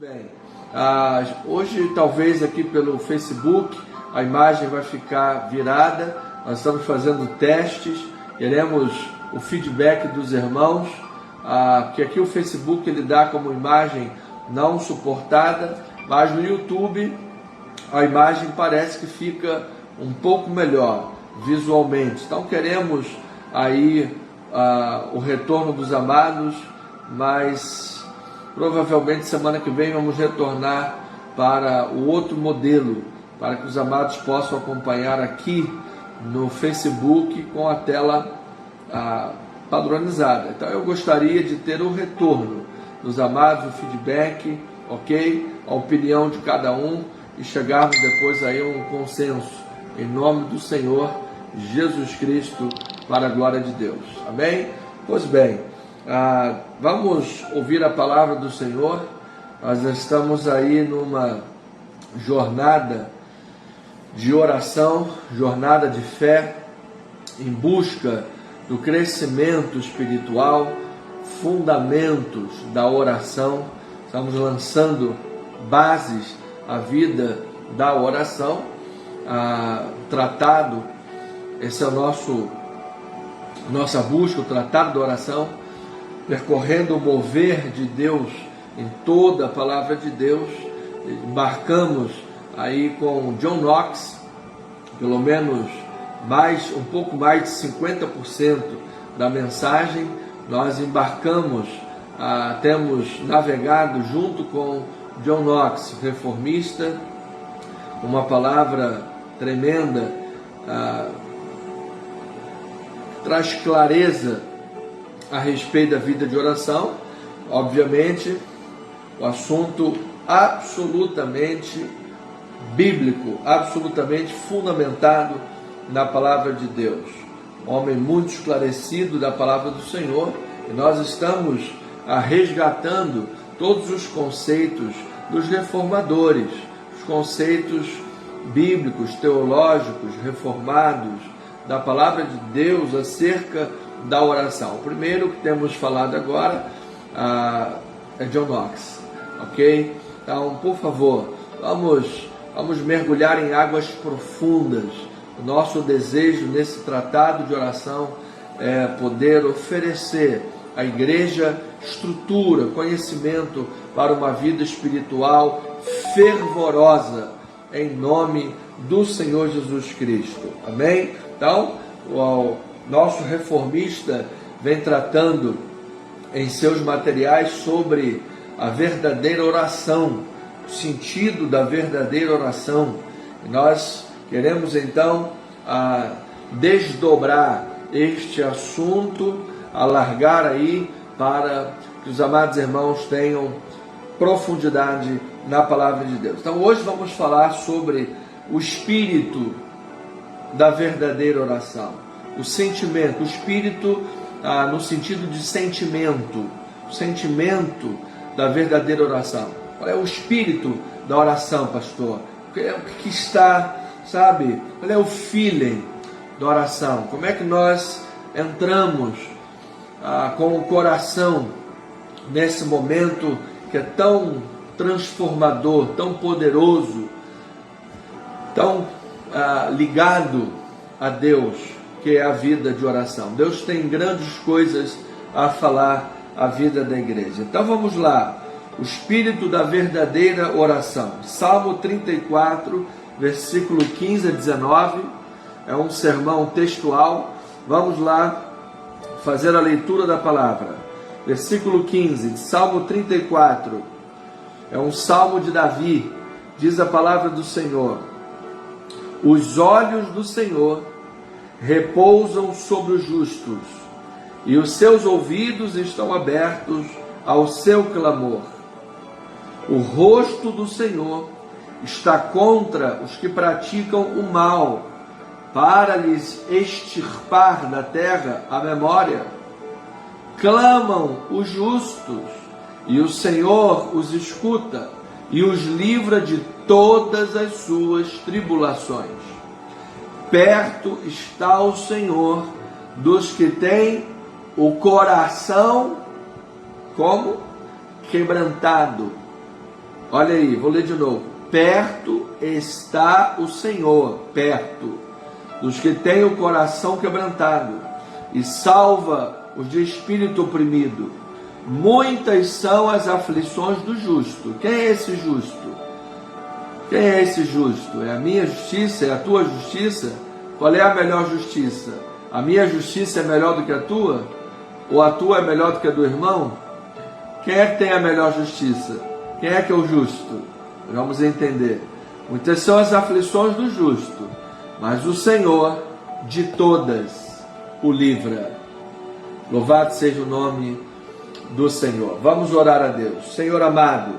Bem, hoje talvez aqui pelo Facebook a imagem vai ficar virada. Nós estamos fazendo testes, queremos o feedback dos irmãos, porque aqui o Facebook ele dá como imagem não suportada, mas no YouTube a imagem parece que fica um pouco melhor visualmente. Então queremos aí o retorno dos amados, mas provavelmente semana que vem vamos retornar para o outro modelo, para que os amados possam acompanhar aqui no Facebook com a tela padronizada. Então eu gostaria de ter o retorno dos amados, o feedback, ok? A opinião de cada um e chegarmos depois aí a um consenso em nome do Senhor Jesus Cristo, para a glória de Deus. Amém? Pois bem, vamos ouvir a palavra do Senhor. Nós estamos aí numa jornada de oração, jornada de fé, em busca do crescimento espiritual, fundamentos da oração. Estamos lançando bases à vida da oração, tratado, esse é o nossa busca, o tratado da oração, percorrendo o mover de Deus em toda a palavra de Deus. Embarcamos aí com John Knox, pelo menos um pouco mais de 50% da mensagem. Nós embarcamos, temos navegado junto com John Knox, reformista, uma palavra tremenda, traz clareza a respeito da vida de oração. Obviamente, o assunto absolutamente bíblico, absolutamente fundamentado na palavra de Deus. Um homem muito esclarecido da palavra do Senhor, e nós estamos resgatando todos os conceitos dos reformadores, os conceitos bíblicos, teológicos, reformados, da palavra de Deus acerca da oração. O primeiro que temos falado agora é John Knox, ok? Então, por favor, vamos mergulhar em águas profundas. O nosso desejo nesse tratado de oração é poder oferecer à igreja estrutura, conhecimento para uma vida espiritual fervorosa, em nome do Senhor Jesus Cristo. Amém? Então, o nosso reformista vem tratando em seus materiais sobre a verdadeira oração, o sentido da verdadeira oração. E nós queremos então desdobrar este assunto, alargar aí para que os amados irmãos tenham profundidade na palavra de Deus. Então hoje vamos falar sobre o espírito da verdadeira oração, o sentimento, o espírito no sentido de sentimento, o sentimento da verdadeira oração. Qual é o espírito da oração, pastor? O que está, sabe? Qual é o feeling da oração? Como é que nós entramos com o coração nesse momento que é tão transformador, tão poderoso, tão ligado a Deus, que é a vida de oração. Deus tem grandes coisas a falar à vida da igreja. Então vamos lá, o espírito da verdadeira oração. Salmo 34, versículo 15 a 19, é um sermão textual. Vamos lá fazer a leitura da palavra. Versículo 15, de Salmo 34, é um salmo de Davi. Diz a palavra do Senhor: os olhos do Senhor repousam sobre os justos, e os seus ouvidos estão abertos ao seu clamor. O rosto do Senhor está contra os que praticam o mal, para lhes extirpar da terra a memória. Clamam os justos, e o Senhor os escuta, e os livra de todas as suas tribulações. Perto está o Senhor dos que têm o coração como quebrantado, Olha aí, vou ler de novo. Perto está o Senhor, perto dos que têm o coração quebrantado, e salva os de espírito oprimido. Muitas são as aflições do justo. Quem é esse justo? Quem é esse justo? É a minha justiça? É a tua justiça? Qual é a melhor justiça? A minha justiça é melhor do que a tua? Ou a tua é melhor do que a do irmão? Quem é que tem a melhor justiça? Quem é que é o justo? Vamos entender. Muitas são as aflições do justo, mas o Senhor de todas o livra. Louvado seja o nome do Senhor. Vamos orar a Deus. Senhor amado,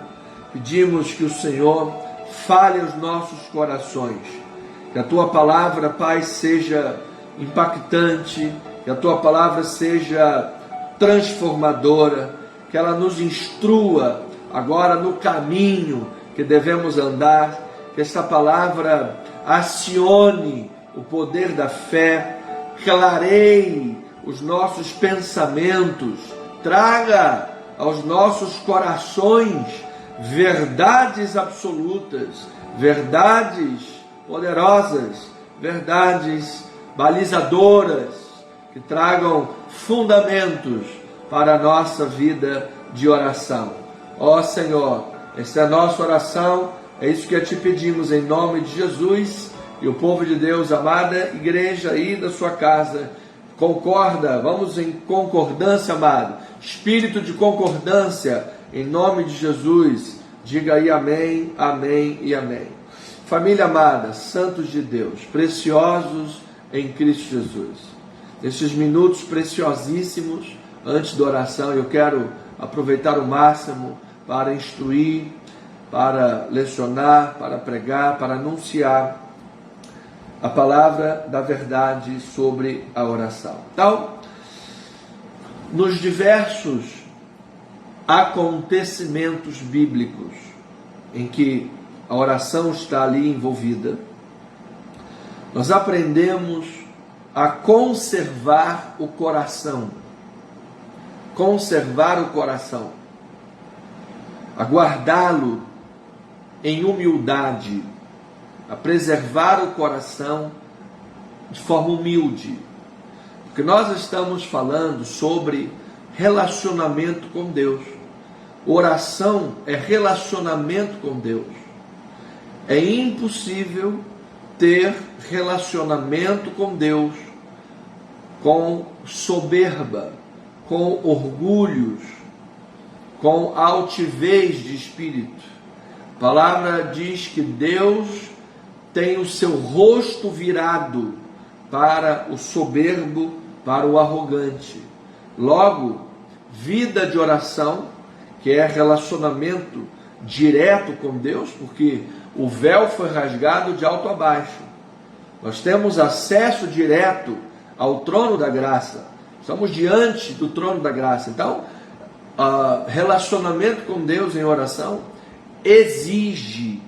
pedimos que o Senhor fale aos nossos corações, que a tua palavra, Pai, seja impactante, que a tua palavra seja transformadora, que ela nos instrua agora no caminho que devemos andar, que esta palavra acione o poder da fé, clareie os nossos pensamentos, traga aos nossos corações verdades absolutas, verdades poderosas, verdades balizadoras, que tragam fundamentos para a nossa vida de oração. Ó Senhor, essa é a nossa oração, é isso que te pedimos em nome de Jesus. E o povo de Deus, amada igreja aí da sua casa, concorda, vamos em concordância, amado, espírito de concordância, em nome de Jesus, diga aí amém, amém e amém. Família amada, santos de Deus, preciosos em Cristo Jesus, nesses minutos preciosíssimos antes da oração, eu quero aproveitar o máximo para instruir, para lecionar, para pregar, para anunciar a palavra da verdade sobre a oração. Então, nos diversos acontecimentos bíblicos em que a oração está ali envolvida, nós aprendemos a conservar o coração. Conservar o coração. A guardá-lo em humildade. A preservar o coração de forma humilde. Porque nós estamos falando sobre relacionamento com Deus. Oração é relacionamento com Deus. É impossível ter relacionamento com Deus com soberba, com orgulhos, com altivez de espírito. A palavra diz que Deus tem o seu rosto virado para o soberbo, para o arrogante. Logo, vida de oração, que é relacionamento direto com Deus, porque o véu foi rasgado de alto a baixo. Nós temos acesso direto ao trono da graça. Estamos diante do trono da graça. Então, relacionamento com Deus em oração exige,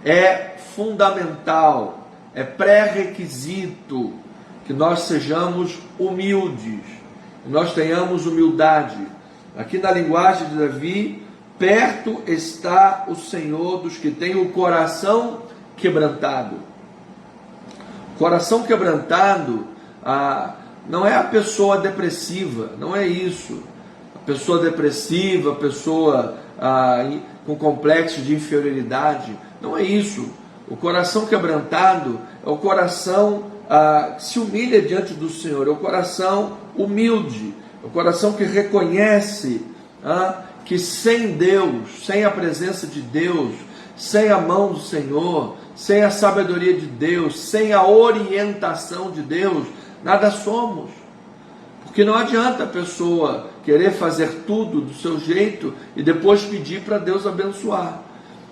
é fundamental, é pré-requisito que nós sejamos humildes, que nós tenhamos humildade. Aqui na linguagem de Davi, perto está o Senhor dos que têm o coração quebrantado. Coração quebrantado não é a pessoa depressiva, não é isso. A pessoa depressiva, a pessoa com complexo de inferioridade, não é isso. O coração quebrantado é o coração que se humilha diante do Senhor, é o coração humilde, é o coração que reconhece que sem Deus, sem a presença de Deus, sem a mão do Senhor, sem a sabedoria de Deus, sem a orientação de Deus, nada somos. Porque não adianta a pessoa querer fazer tudo do seu jeito e depois pedir para Deus abençoar.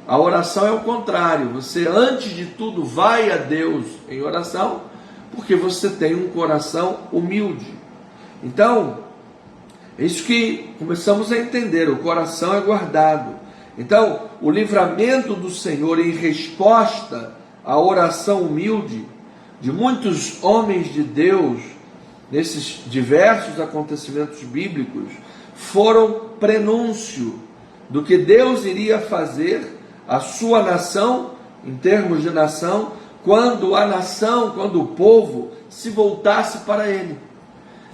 A oração é o contrário. Você, antes de tudo, vai a Deus em oração, porque você tem um coração humilde. Então, é isso que começamos a entender. O coração é guardado. Então, o livramento do Senhor em resposta à oração humilde de muitos homens de Deus, nesses diversos acontecimentos bíblicos, foram prenúncio do que Deus iria fazer a sua nação, em termos de nação, quando a nação, quando o povo se voltasse para ele.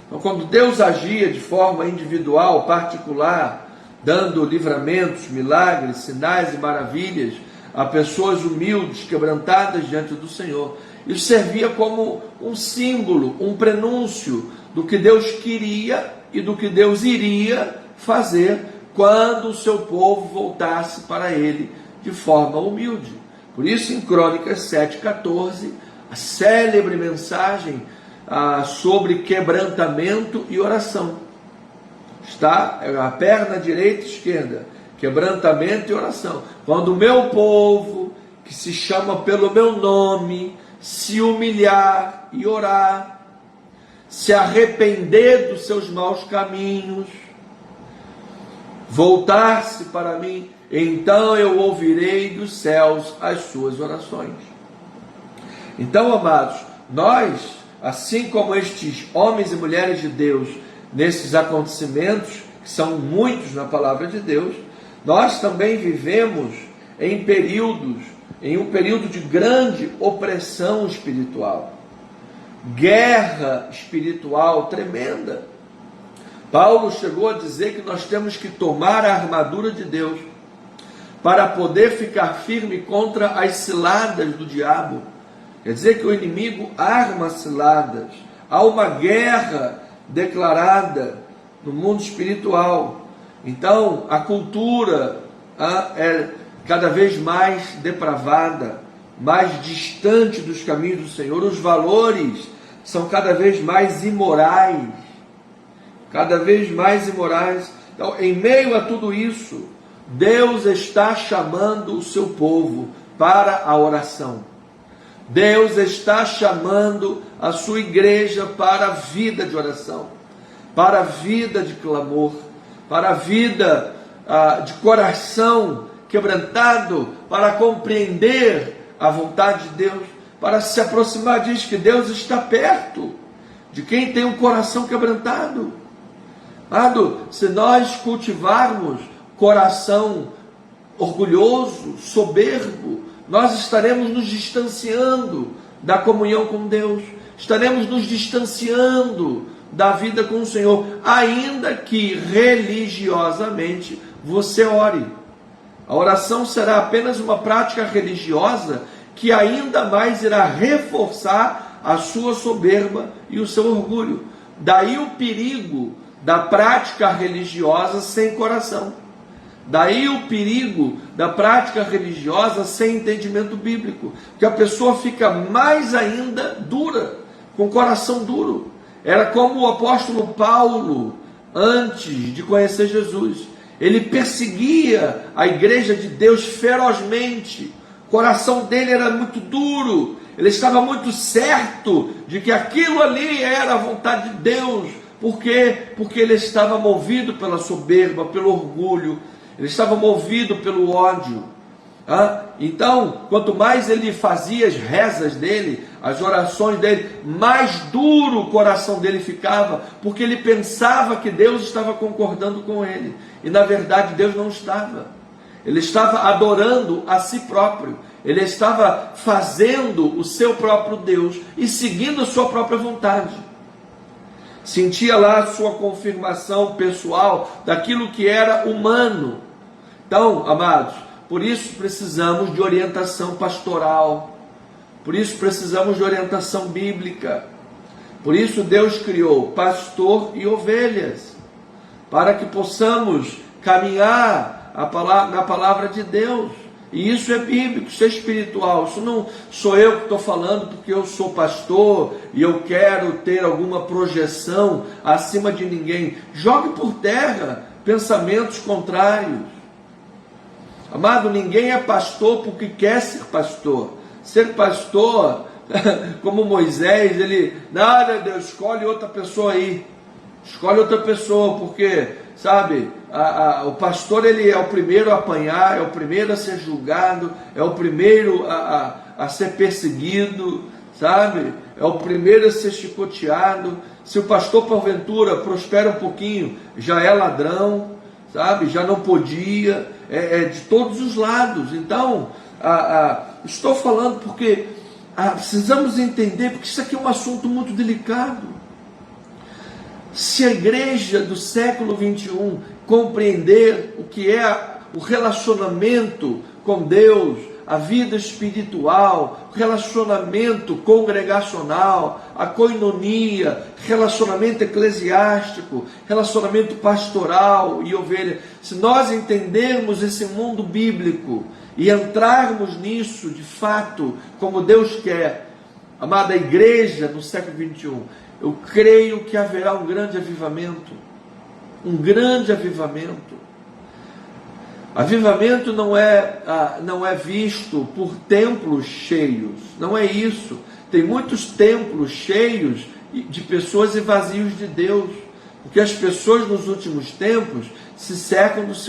Então, quando Deus agia de forma individual, particular, dando livramentos, milagres, sinais e maravilhas a pessoas humildes, quebrantadas diante do Senhor, isso servia como um símbolo, um prenúncio do que Deus queria e do que Deus iria fazer quando o seu povo voltasse para ele de forma humilde. Por isso, em Crônicas 7,14, a célebre mensagem sobre quebrantamento e oração. Está a perna direita e esquerda, quebrantamento e oração. Quando o meu povo, que se chama pelo meu nome, se humilhar e orar, se arrepender dos seus maus caminhos, voltar-se para mim, então eu ouvirei dos céus as suas orações. Então, amados, nós, assim como estes homens e mulheres de Deus, nesses acontecimentos, que são muitos na palavra de Deus, nós também vivemos em um período de grande opressão espiritual, guerra espiritual tremenda. Paulo chegou a dizer que nós temos que tomar a armadura de Deus para poder ficar firme contra as ciladas do diabo. Quer dizer que o inimigo arma ciladas. Há uma guerra declarada no mundo espiritual. Então, a cultura é cada vez mais depravada, mais distante dos caminhos do Senhor. Os valores são cada vez mais imorais. Cada vez mais imorais. Então, em meio a tudo isso, Deus está chamando o seu povo para a oração. Deus está chamando a sua igreja para a vida de oração, para a vida de clamor, para a vida de coração quebrantado, para compreender a vontade de Deus, para se aproximar disso, que Deus está perto de quem tem um coração quebrantado. Se nós cultivarmos coração orgulhoso, soberbo, nós estaremos nos distanciando da comunhão com Deus, estaremos nos distanciando da vida com o Senhor, ainda que religiosamente você ore. A oração será apenas uma prática religiosa que ainda mais irá reforçar a sua soberba e o seu orgulho. Daí o perigo da prática religiosa sem coração. Daí o perigo da prática religiosa sem entendimento bíblico, que a pessoa fica mais ainda dura, com o coração duro. Era como o apóstolo Paulo, antes de conhecer Jesus. Ele perseguia a igreja de Deus ferozmente. O coração dele era muito duro. Ele estava muito certo de que aquilo ali era a vontade de Deus. Por quê? Porque ele estava movido pela soberba, pelo orgulho. Ele estava movido pelo ódio. Então, quanto mais ele fazia as rezas dele, as orações dele, mais duro o coração dele ficava, porque ele pensava que Deus estava concordando com ele. E na verdade Deus não estava. Ele estava adorando a si próprio. Ele estava fazendo o seu próprio Deus e seguindo a sua própria vontade. Sentia lá a sua confirmação pessoal daquilo que era humano. Então, amados, por isso precisamos de orientação pastoral. Por isso precisamos de orientação bíblica. Por isso Deus criou pastor e ovelhas, para que possamos caminhar na palavra de Deus. E isso é bíblico, isso é espiritual. Isso não sou eu que estou falando porque eu sou pastor e eu quero ter alguma projeção acima de ninguém. Jogue por terra pensamentos contrários. Amado, ninguém é pastor porque quer ser pastor. Ser pastor, como Moisés, ele, nada, Deus, escolhe outra pessoa aí. Escolhe outra pessoa, porque, sabe, o pastor, ele é o primeiro a apanhar, é o primeiro a ser julgado, é o primeiro a ser perseguido, sabe? É o primeiro a ser chicoteado. Se o pastor, porventura, prospera um pouquinho, já é ladrão. sabe? Já não podia, de todos os lados. Então, estou falando porque precisamos entender, porque isso aqui é um assunto muito delicado. Se a igreja do século 21 compreender o que é o relacionamento com Deus, a vida espiritual, o relacionamento congregacional, a koinonia, relacionamento eclesiástico, relacionamento pastoral e ovelha, se nós entendermos esse mundo bíblico e entrarmos nisso de fato, como Deus quer, amada igreja no século 21, eu creio que haverá um grande avivamento. Um grande avivamento. Avivamento não é visto por templos cheios. Não é isso. Tem muitos templos cheios de pessoas e vazios de Deus. Porque as pessoas nos últimos tempos se secam dos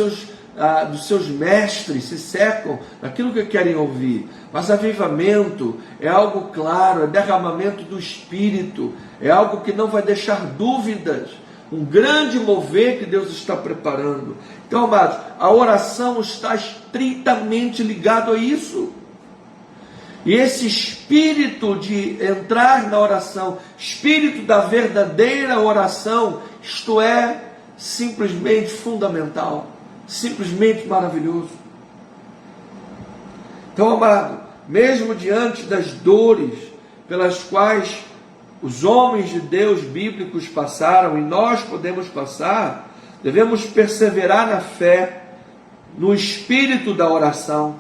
seus mestres, se secam daquilo que querem ouvir. Mas avivamento é algo claro, é derramamento do Espírito, é algo que não vai deixar dúvidas, um grande mover que Deus está preparando. Então, amados, a oração está estritamente ligado a isso. E esse espírito de entrar na oração, espírito da verdadeira oração, isto é simplesmente fundamental, simplesmente maravilhoso. Então, amado, mesmo diante das dores pelas quais os homens de Deus bíblicos passaram e nós podemos passar, devemos perseverar na fé, no espírito da oração.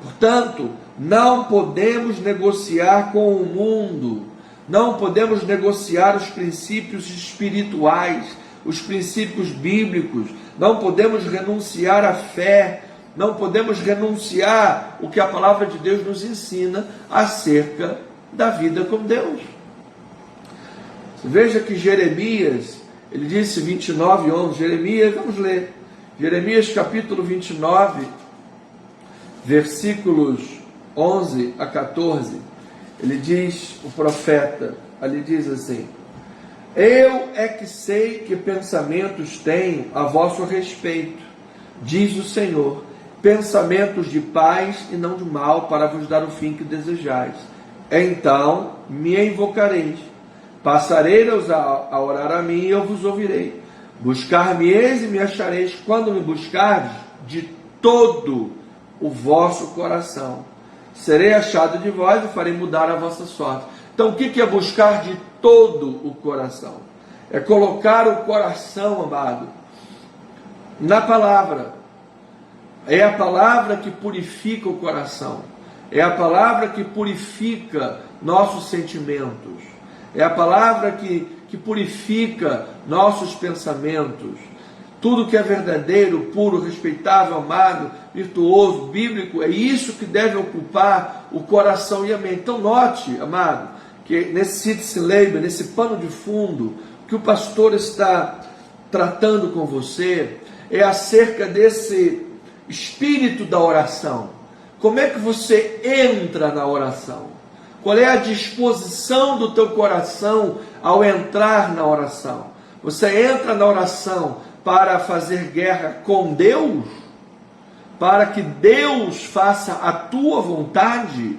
Portanto, não podemos negociar com o mundo, não podemos negociar os princípios espirituais, os princípios bíblicos, não podemos renunciar à fé, não podemos renunciar o que a palavra de Deus nos ensina acerca da vida com Deus. Veja que Jeremias, ele disse 29:11, Jeremias, vamos ler, Jeremias capítulo 29, versículos 11 a 14, ele diz, o profeta, ele diz assim: eu é que sei que pensamentos tenho a vosso respeito, diz o Senhor, pensamentos de paz e não de mal, para vos dar o fim que desejais. Então me invocareis, passareis a orar a mim e eu vos ouvirei. Buscar-me-eis e me achareis, quando me buscardes de todo o vosso coração. Serei achado de vós e farei mudar a vossa sorte. Então o que é buscar de todo o coração? É colocar o coração, amado, na palavra. É a palavra que purifica o coração. É a palavra que purifica nossos sentimentos. É a palavra que purifica nossos pensamentos. Tudo que é verdadeiro, puro, respeitável, amado, virtuoso, bíblico, é isso que deve ocupar o coração e a mente. Então note, amado, que nesse Citizen Labor, nesse pano de fundo, que o pastor está tratando com você, é acerca desse espírito da oração. Como é que você entra na oração? Qual é a disposição do teu coração ao entrar na oração? Você entra na oração para fazer guerra com Deus? Para que Deus faça a tua vontade?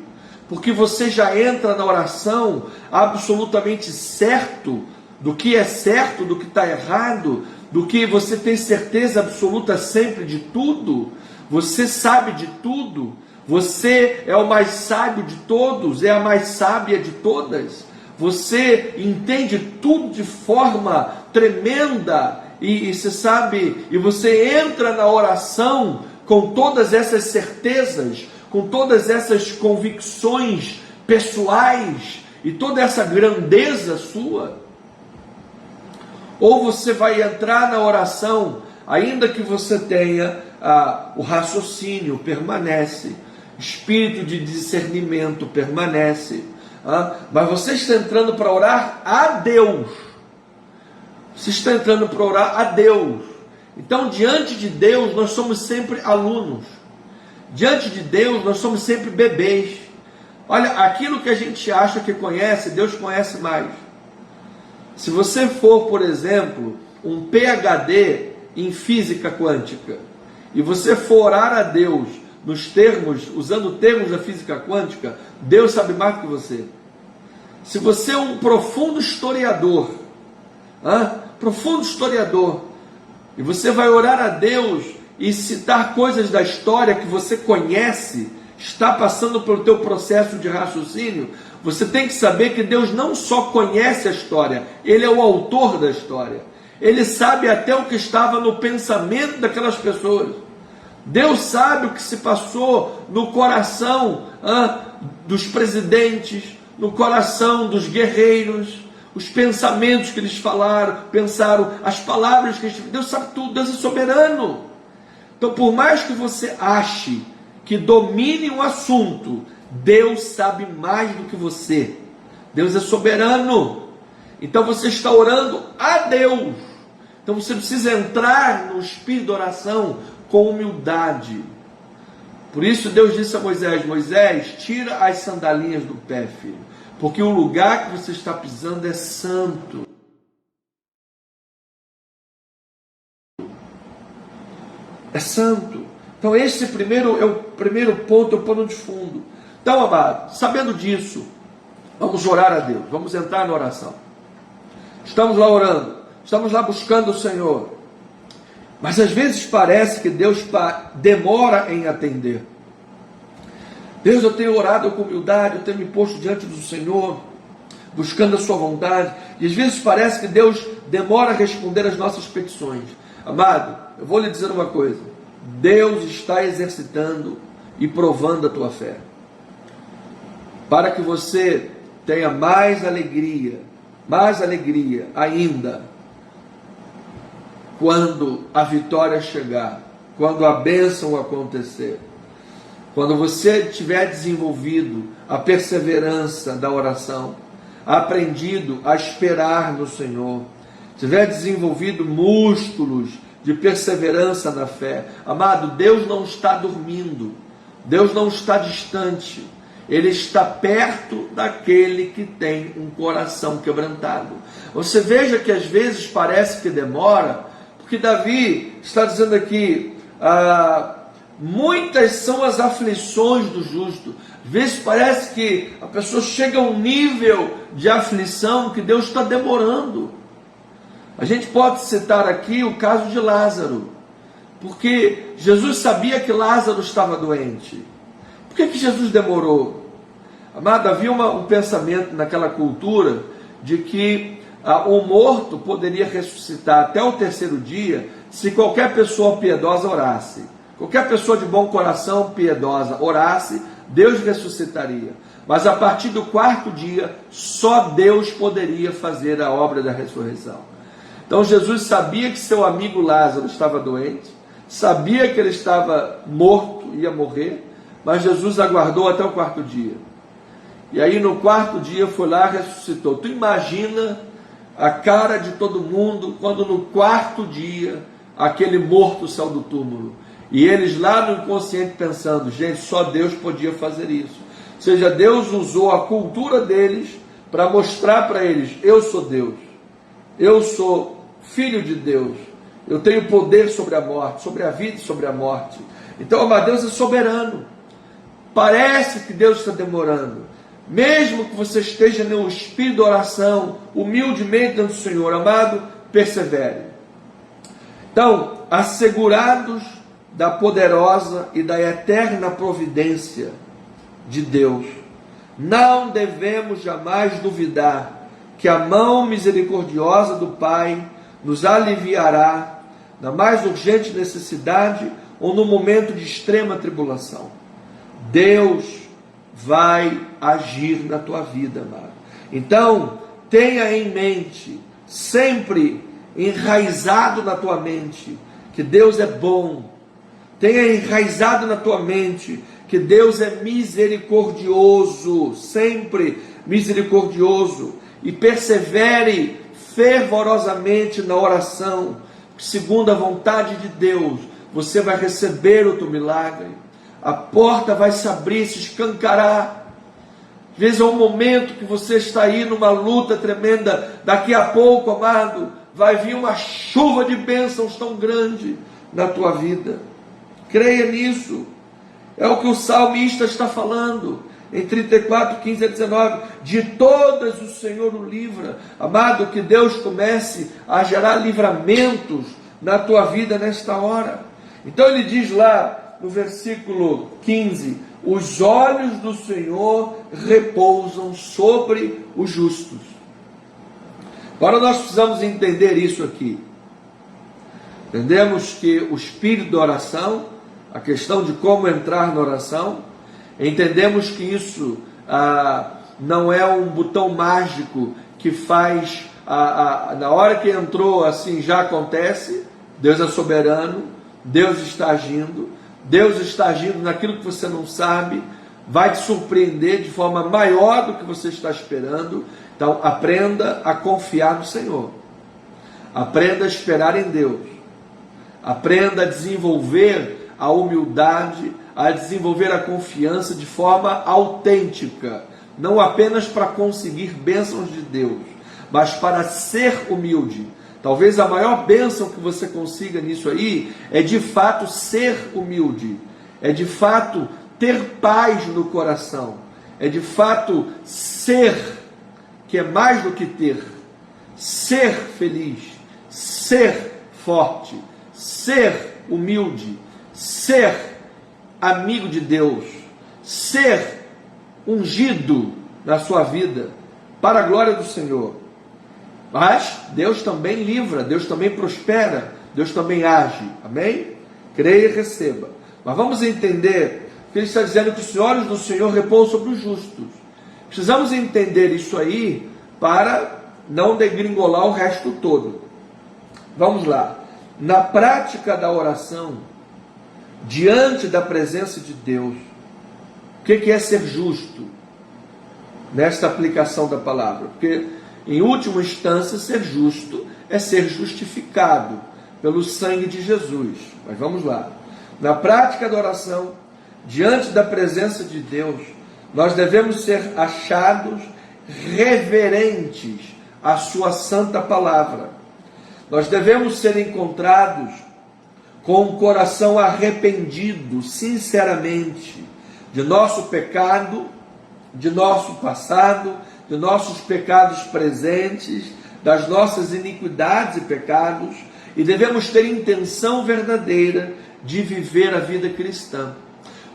Porque você já entra na oração absolutamente certo do que é certo, do que está errado, do que você tem certeza absoluta sempre de tudo, você sabe de tudo, você é o mais sábio de todos, é a mais sábia de todas, você entende tudo de forma tremenda, e você sabe, e você entra na oração com todas essas certezas, com todas essas convicções pessoais, e toda essa grandeza sua. Ou você vai entrar na oração, ainda que você tenha o raciocínio, permanece, espírito de discernimento permanece, mas você está entrando para orar a Deus, você está entrando para orar a Deus. Então, diante de Deus, nós somos sempre alunos, diante de Deus, nós somos sempre bebês. Olha, aquilo que a gente acha que conhece, Deus conhece mais. Se você for, por exemplo, um PhD em física quântica e você for orar a Deus nos termos, usando termos da física quântica, Deus sabe mais do que você. Se você é um profundo historiador, e você vai orar a Deus e citar coisas da história que você conhece, está passando pelo teu processo de raciocínio, você tem que saber que Deus não só conhece a história, Ele é o autor da história. Ele sabe até o que estava no pensamento daquelas pessoas. Deus sabe o que se passou no coração dos presidentes, no coração dos guerreiros, os pensamentos que eles pensaram, as palavras que eles... Deus sabe tudo, Deus é soberano. Então, por mais que você ache que domine um assunto, Deus sabe mais do que você. Deus é soberano. Então você está orando a Deus. Então você precisa entrar no espírito de oração com humildade. Por isso Deus disse a Moisés: Moisés, tira as sandalinhas do pé, filho, porque o lugar que você está pisando é santo. É santo. Então esse é o primeiro ponto, é o pano de fundo. Então, amado, sabendo disso, vamos orar a Deus, vamos entrar na oração. Estamos lá orando, estamos lá buscando o Senhor, mas às vezes parece que Deus demora em atender. Deus, eu tenho orado com humildade, eu tenho me posto diante do Senhor, buscando a sua vontade, e às vezes parece que Deus demora a responder às nossas petições. Amado, eu vou lhe dizer uma coisa: Deus está exercitando e provando a tua fé, para que você tenha mais alegria ainda, quando a vitória chegar, quando a bênção acontecer, quando você tiver desenvolvido a perseverança da oração, aprendido a esperar no Senhor, tiver desenvolvido músculos de perseverança na fé. Amado, Deus não está dormindo, Deus não está distante, Ele está perto daquele que tem um coração quebrantado. Você veja que às vezes parece que demora, porque Davi está dizendo aqui, muitas são as aflições do justo. Às vezes parece que a pessoa chega a um nível de aflição que Deus está demorando. A gente pode citar aqui o caso de Lázaro, porque Jesus sabia que Lázaro estava doente. Por que Jesus demorou? Amado, havia um pensamento naquela cultura de que o morto poderia ressuscitar até o terceiro dia se qualquer pessoa piedosa orasse. Qualquer pessoa de bom coração piedosa orasse, Deus ressuscitaria. Mas a partir do quarto dia, só Deus poderia fazer a obra da ressurreição. Então Jesus sabia que seu amigo Lázaro estava doente, sabia que ele estava morto, ia morrer, mas Jesus aguardou até o quarto dia. E aí no quarto dia foi lá e ressuscitou. Tu imagina a cara de todo mundo quando no quarto dia aquele morto saiu do túmulo. E eles lá no inconsciente pensando: gente, só Deus podia fazer isso. Ou seja, Deus usou a cultura deles para mostrar para eles: eu sou Deus, eu sou Filho de Deus, eu tenho poder sobre a morte, sobre a vida e sobre a morte. Então, amado, Deus é soberano. Parece que Deus está demorando. Mesmo que você esteja no espírito de oração, humildemente diante do Senhor, amado, persevere. Então, assegurados da poderosa e da eterna providência de Deus, não devemos jamais duvidar que a mão misericordiosa do Pai nos aliviará na mais urgente necessidade ou no momento de extrema tribulação. Deus vai agir na tua vida, amado. Então, tenha em mente, sempre enraizado na tua mente, que Deus é bom. Tenha enraizado na tua mente que Deus é misericordioso, sempre misericordioso. E persevere fervorosamente na oração, segundo a vontade de Deus, você vai receber o teu milagre, a porta vai se abrir, se escancarar. Às vezes é um momento que você está aí numa luta tremenda, daqui a pouco, amado, vai vir uma chuva de bênçãos tão grande na tua vida. Creia nisso. É o que o salmista está falando em 34, 15 a 19. De todas o Senhor o livra. Amado, que Deus comece a gerar livramentos na tua vida nesta hora. Então ele diz lá no versículo 15: os olhos do Senhor repousam sobre os justos. Agora nós precisamos entender isso aqui. Entendemos que o espírito da oração, a questão de como entrar na oração, entendemos que isso não é um botão mágico que faz, na hora que entrou assim já acontece. Deus é soberano, Deus está agindo naquilo que você não sabe, vai te surpreender de forma maior do que você está esperando. Então aprenda a confiar no Senhor, aprenda a esperar em Deus, aprenda a desenvolver a humildade, a desenvolver a confiança de forma autêntica, não apenas para conseguir bênçãos de Deus, mas para ser humilde. Talvez a maior bênção que você consiga nisso aí é de fato ser humilde, é de fato ter paz no coração, é de fato ser, que é mais do que ter, ser feliz, ser forte, ser humilde, ser amigo de Deus, ser ungido na sua vida, para a glória do Senhor. Mas Deus também livra, Deus também prospera, Deus também age, amém? Creia e receba. Mas vamos entender que ele está dizendo que os olhos do Senhor repousam sobre os justos. Precisamos entender isso aí para não degringolar o resto todo. Vamos lá. Na prática da oração, diante da presença de Deus, o que é ser justo? Nesta aplicação da palavra. Porque, em última instância, ser justo é ser justificado pelo sangue de Jesus. Mas vamos lá. Na prática da oração, diante da presença de Deus, nós devemos ser achados reverentes à sua santa palavra. Nós devemos ser encontrados com um coração arrependido, sinceramente, de nosso pecado, de nosso passado, de nossos pecados presentes, das nossas iniquidades e pecados, e devemos ter intenção verdadeira de viver a vida cristã.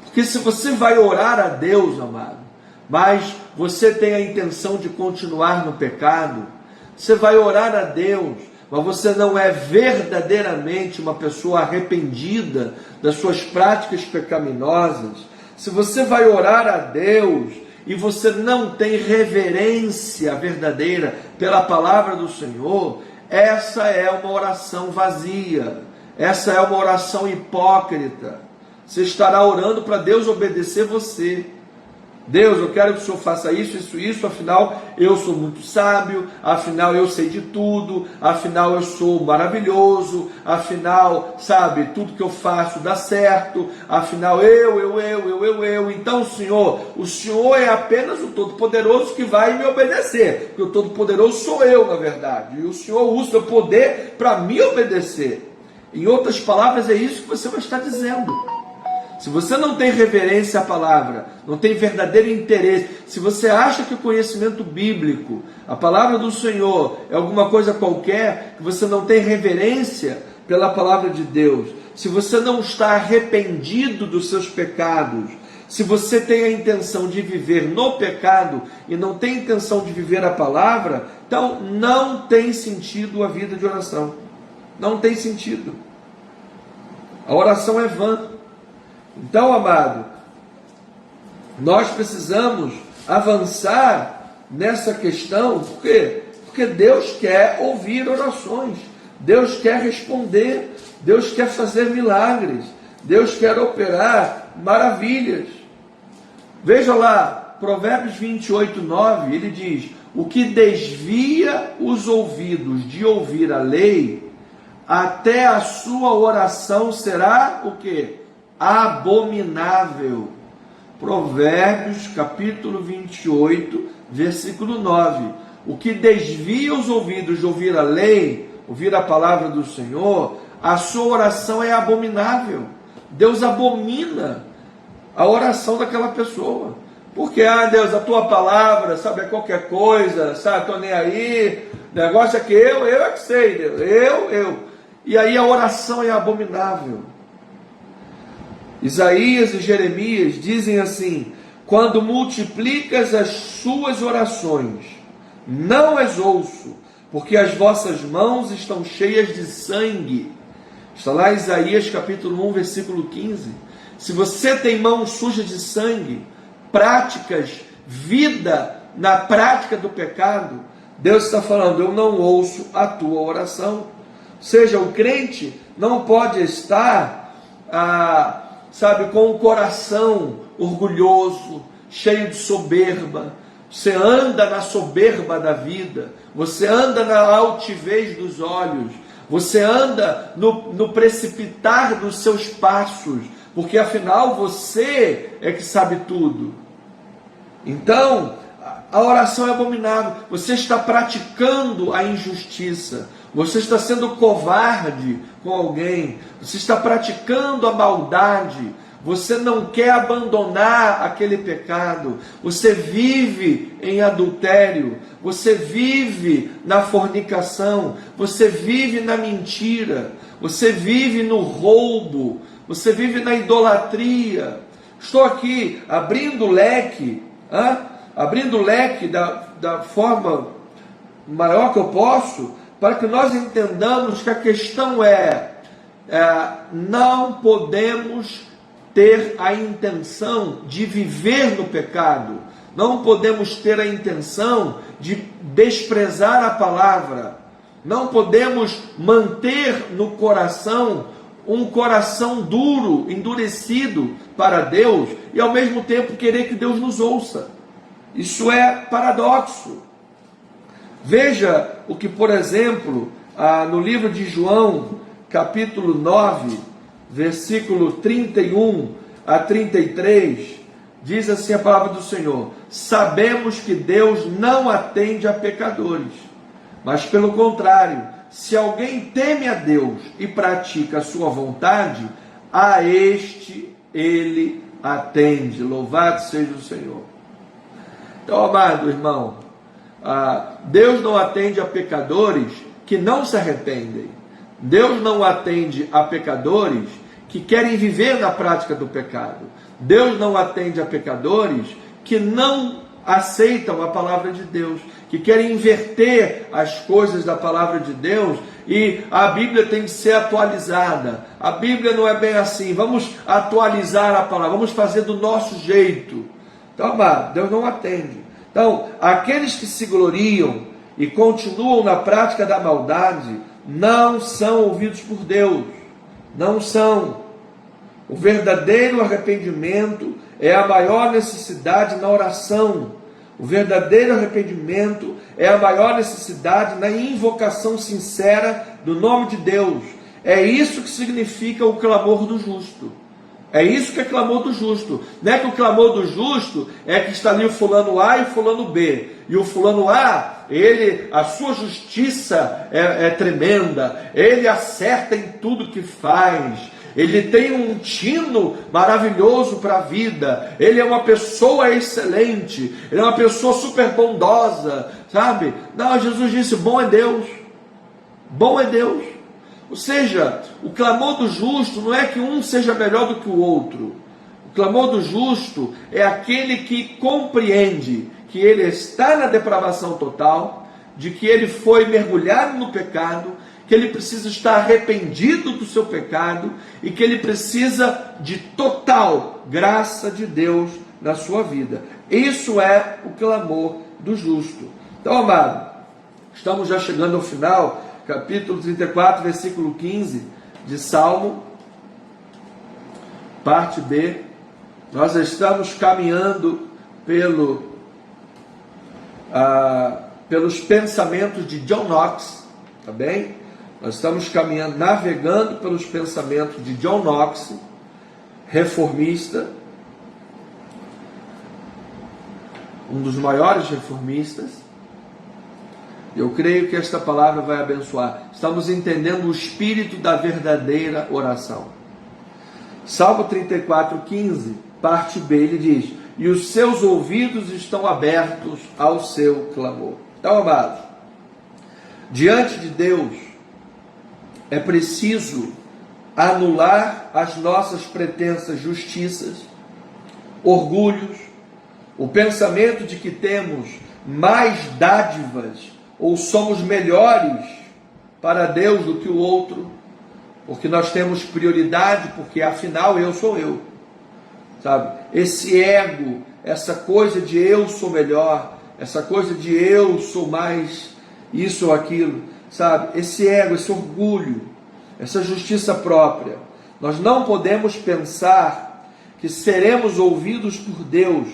Porque se você vai orar a Deus, amado, mas você tem a intenção de continuar no pecado, você vai orar a Deus, mas você não é verdadeiramente uma pessoa arrependida das suas práticas pecaminosas, se você vai orar a Deus e você não tem reverência verdadeira pela palavra do Senhor, essa é uma oração vazia, essa é uma oração hipócrita. Você estará orando para Deus obedecer você. Deus, eu quero que o Senhor faça isso, isso, isso, afinal eu sou muito sábio, afinal eu sei de tudo, afinal eu sou maravilhoso, afinal, sabe, tudo que eu faço dá certo, afinal eu. Então, o Senhor é apenas o Todo-Poderoso que vai me obedecer, porque o Todo-Poderoso sou eu, na verdade, e o Senhor usa o poder para me obedecer. Em outras palavras, é isso que você vai estar dizendo. Se você não tem reverência à palavra, não tem verdadeiro interesse, se você acha que o conhecimento bíblico, a palavra do Senhor, é alguma coisa qualquer, que você não tem reverência pela palavra de Deus, se você não está arrependido dos seus pecados, se você tem a intenção de viver no pecado e não tem intenção de viver a palavra, então não tem sentido a vida de oração. Não tem sentido. A oração é vã. Então, amado, nós precisamos avançar nessa questão. Por quê? Porque Deus quer ouvir orações, Deus quer responder, Deus quer fazer milagres, Deus quer operar maravilhas. Veja lá, Provérbios 28, 9, ele diz: o que desvia os ouvidos de ouvir a lei, até a sua oração será o quê? Abominável. Provérbios capítulo 28, versículo 9. O que desvia os ouvidos de ouvir a lei, ouvir a palavra do Senhor, a sua oração é abominável. Deus abomina a oração daquela pessoa. Porque, Deus, a tua palavra, sabe, é qualquer coisa, sabe, estou nem aí, o negócio é que eu é que sei, Deus, eu. E aí a oração é abominável. Isaías e Jeremias dizem assim: quando multiplicas as suas orações, não as ouço, porque as vossas mãos estão cheias de sangue. Está lá em Isaías capítulo 1, versículo 15. Se você tem mãos sujas de sangue, práticas, vida na prática do pecado, Deus está falando: eu não ouço a tua oração. Ou seja, o crente não pode estar, com o coração orgulhoso, cheio de soberba. Você anda na soberba da vida, você anda na altivez dos olhos, você anda no precipitar dos seus passos, porque afinal você é que sabe tudo. Então, a oração é abominável. Você está praticando a injustiça, você está sendo covarde com alguém, você está praticando a maldade, você não quer abandonar aquele pecado, você vive em adultério, você vive na fornicação, você vive na mentira, você vive no roubo, você vive na idolatria. Estou aqui abrindo o leque, da forma maior que eu posso, para que nós entendamos que a questão não podemos ter a intenção de viver no pecado, não podemos ter a intenção de desprezar a palavra, não podemos manter no coração um coração duro, endurecido para Deus, e ao mesmo tempo querer que Deus nos ouça. Isso é paradoxo. Veja o que, por exemplo, no livro de João, capítulo 9, versículo 31 a 33, diz assim a palavra do Senhor: sabemos que Deus não atende a pecadores, mas pelo contrário, se alguém teme a Deus e pratica a sua vontade, a este ele atende. Louvado seja o Senhor. Então, amado irmão, Deus não atende a pecadores que não se arrependem. Deus não atende a pecadores que querem viver na prática do pecado. Deus não atende a pecadores que não aceitam a palavra de Deus, que querem inverter as coisas da palavra de Deus, e a Bíblia tem que ser atualizada. A Bíblia não é bem assim, vamos atualizar a palavra, vamos fazer do nosso jeito. Então, amado, Deus não atende. Então, aqueles que se gloriam e continuam na prática da maldade, não são ouvidos por Deus, não são. O verdadeiro arrependimento é a maior necessidade na oração. O verdadeiro arrependimento é a maior necessidade na invocação sincera do nome de Deus. É isso que significa o clamor do justo. É isso que é clamor do justo. Não é que o clamor do justo é que está ali o fulano A e o fulano B. E o fulano A, a sua justiça é tremenda. Ele acerta em tudo que faz. Ele tem um tino maravilhoso para a vida. Ele é uma pessoa excelente. Ele é uma pessoa super bondosa, sabe? Não, Jesus disse: bom é Deus. Bom é Deus. Ou seja, o clamor do justo não é que um seja melhor do que o outro. O clamor do justo é aquele que compreende que ele está na depravação total, de que ele foi mergulhado no pecado, que ele precisa estar arrependido do seu pecado e que ele precisa de total graça de Deus na sua vida. Isso é o clamor do justo. Então, amado, estamos já chegando ao final, capítulo 34, versículo 15 de Salmo, parte B. Nós estamos caminhando pelos pensamentos de John Knox, tá bem? Nós estamos caminhando, navegando pelos pensamentos de John Knox, reformista, um dos maiores reformistas. Eu creio que esta palavra vai abençoar. Estamos entendendo o espírito da verdadeira oração. Salmo 34:15, parte B, ele diz: e os seus ouvidos estão abertos ao seu clamor. Então, amados, diante de Deus, é preciso anular as nossas pretensas justiças, orgulhos, o pensamento de que temos mais dádivas ou somos melhores para Deus do que o outro, porque nós temos prioridade, porque afinal eu sou eu, sabe? Esse ego, essa coisa de eu sou melhor, essa coisa de eu sou mais isso ou aquilo, sabe? Esse ego, esse orgulho, essa justiça própria. Nós não podemos pensar que seremos ouvidos por Deus,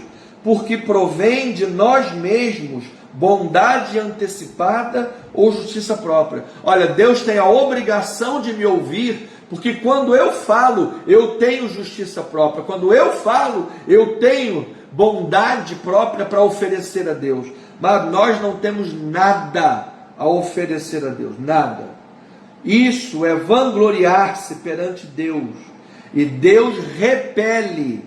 porque provém de nós mesmos bondade antecipada ou justiça própria. Olha, Deus tem a obrigação de me ouvir, porque quando eu falo, eu tenho justiça própria. Quando eu falo, eu tenho bondade própria para oferecer a Deus. Mas nós não temos nada a oferecer a Deus, nada. Isso é vangloriar-se perante Deus. E Deus repele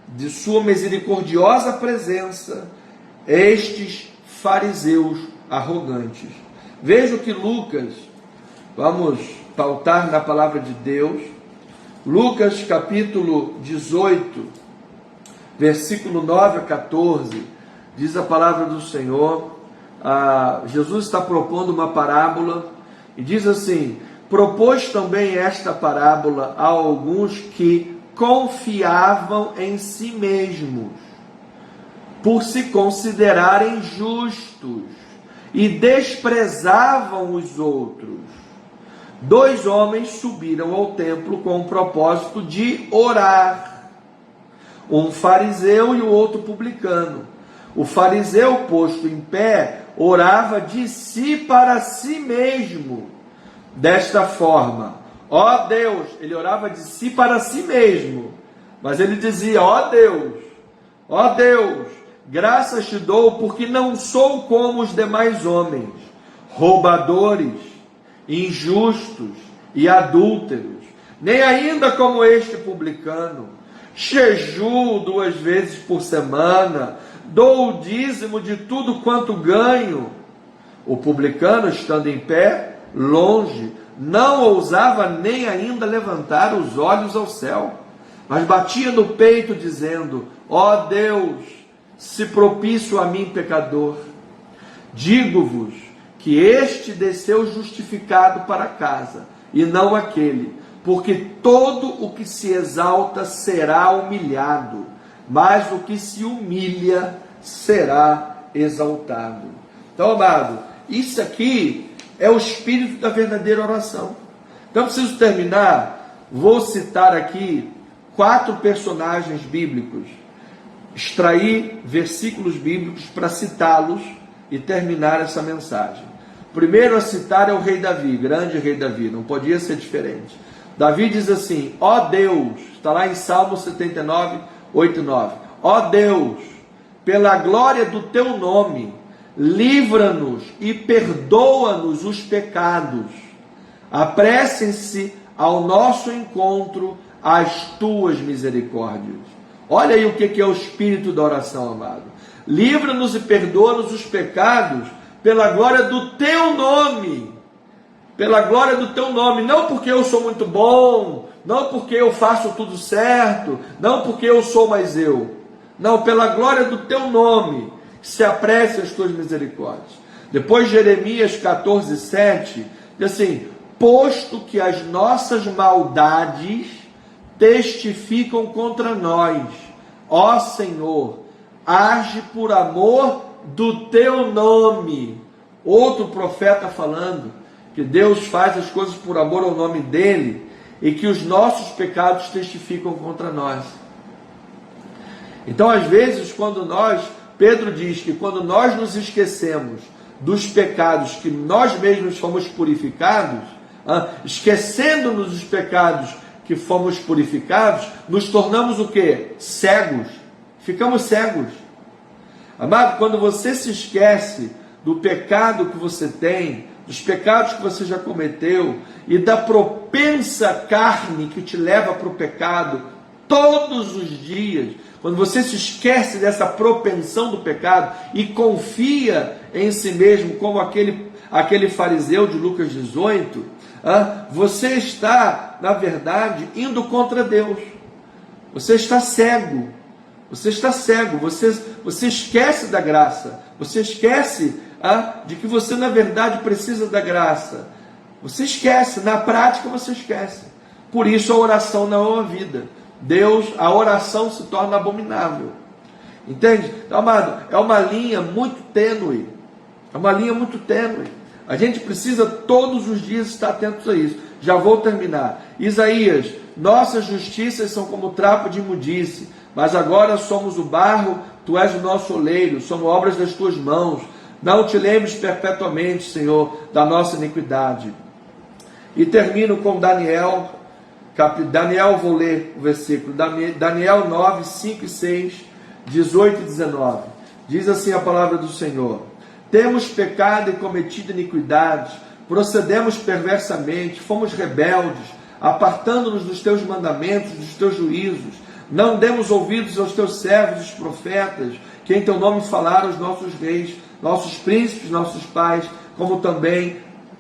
de sua misericordiosa presença estes fariseus arrogantes. Veja o que Lucas, vamos pautar na palavra de Deus, Lucas capítulo 18, versículo 9 a 14, diz a palavra do Senhor. Jesus está propondo uma parábola e diz assim: propôs também esta parábola a alguns que confiavam em si mesmos, por se considerarem justos, e desprezavam os outros. 2 homens subiram ao templo com o propósito de orar, um fariseu e o outro publicano. O fariseu, posto em pé, orava de si para si mesmo, desta forma: ó Deus, ele orava de si para si mesmo, mas ele dizia: ó Deus, graças te dou, porque não sou como os demais homens, roubadores, injustos e adúlteros, nem ainda como este publicano. Jejuo 2 vezes por semana, dou o dízimo de tudo quanto ganho. O publicano, estando em pé, longe, não ousava nem ainda levantar os olhos ao céu, mas batia no peito, dizendo: ó Deus, se propício a mim, pecador. Digo-vos que este desceu justificado para casa, e não aquele, porque todo o que se exalta será humilhado, mas o que se humilha será exaltado. Então, amado, isso aqui é o espírito da verdadeira oração. Então, eu preciso terminar. Vou citar aqui 4 personagens bíblicos, extrair versículos bíblicos para citá-los e terminar essa mensagem. O primeiro a citar é o rei Davi, grande rei Davi, não podia ser diferente. Davi diz assim: ó Deus, está lá em Salmo 79, 8 e 9. Ó Deus, pela glória do teu nome, livra-nos e perdoa-nos os pecados. Apressem-se ao nosso encontro as tuas misericórdias. Olha aí o que é o espírito da oração, amado. Livra-nos e perdoa-nos os pecados pela glória do teu nome. Pela glória do teu nome. Não porque eu sou muito bom, não porque eu faço tudo certo, não porque eu sou mais eu. Não, pela glória do teu nome, se apresse as tuas misericórdias. Depois Jeremias 14, 7, diz assim: posto que as nossas maldades testificam contra nós, ó Senhor, age por amor do teu nome. Outro profeta falando que Deus faz as coisas por amor ao nome dele, e que os nossos pecados testificam contra nós. Então, às vezes, Pedro diz que quando nós nos esquecemos dos pecados que nós mesmos fomos purificados, esquecendo-nos dos pecados que fomos purificados, nos tornamos o quê? Cegos. Ficamos cegos. Amado, quando você se esquece do pecado que você tem, dos pecados que você já cometeu e da propensa carne que te leva para o pecado todos os dias, quando você se esquece dessa propensão do pecado e confia em si mesmo, como aquele fariseu de Lucas 18, você está, na verdade, indo contra Deus. Você está cego. Você está cego. Você esquece da graça. Você esquece de que você, na verdade, precisa da graça. Você esquece. Na prática, você esquece. Por isso, a oração não é uma vida. A oração se torna abominável. Entende? Então, amado, é uma linha muito tênue. É uma linha muito tênue. A gente precisa todos os dias estar atentos a isso. Já vou terminar. Isaías: nossas justiças são como trapo de imundície, mas agora somos o barro, tu és o nosso oleiro, somos obras das tuas mãos. Não te lembres perpetuamente, Senhor, da nossa iniquidade. E termino com Daniel, vou ler o versículo, Daniel 9, 5 e 6, 18 e 19. Diz assim a palavra do Senhor: temos pecado e cometido iniquidades, procedemos perversamente, fomos rebeldes, apartando-nos dos teus mandamentos, dos teus juízos. Não demos ouvidos aos teus servos, os profetas, que em teu nome falaram os nossos reis, nossos príncipes, nossos pais, como também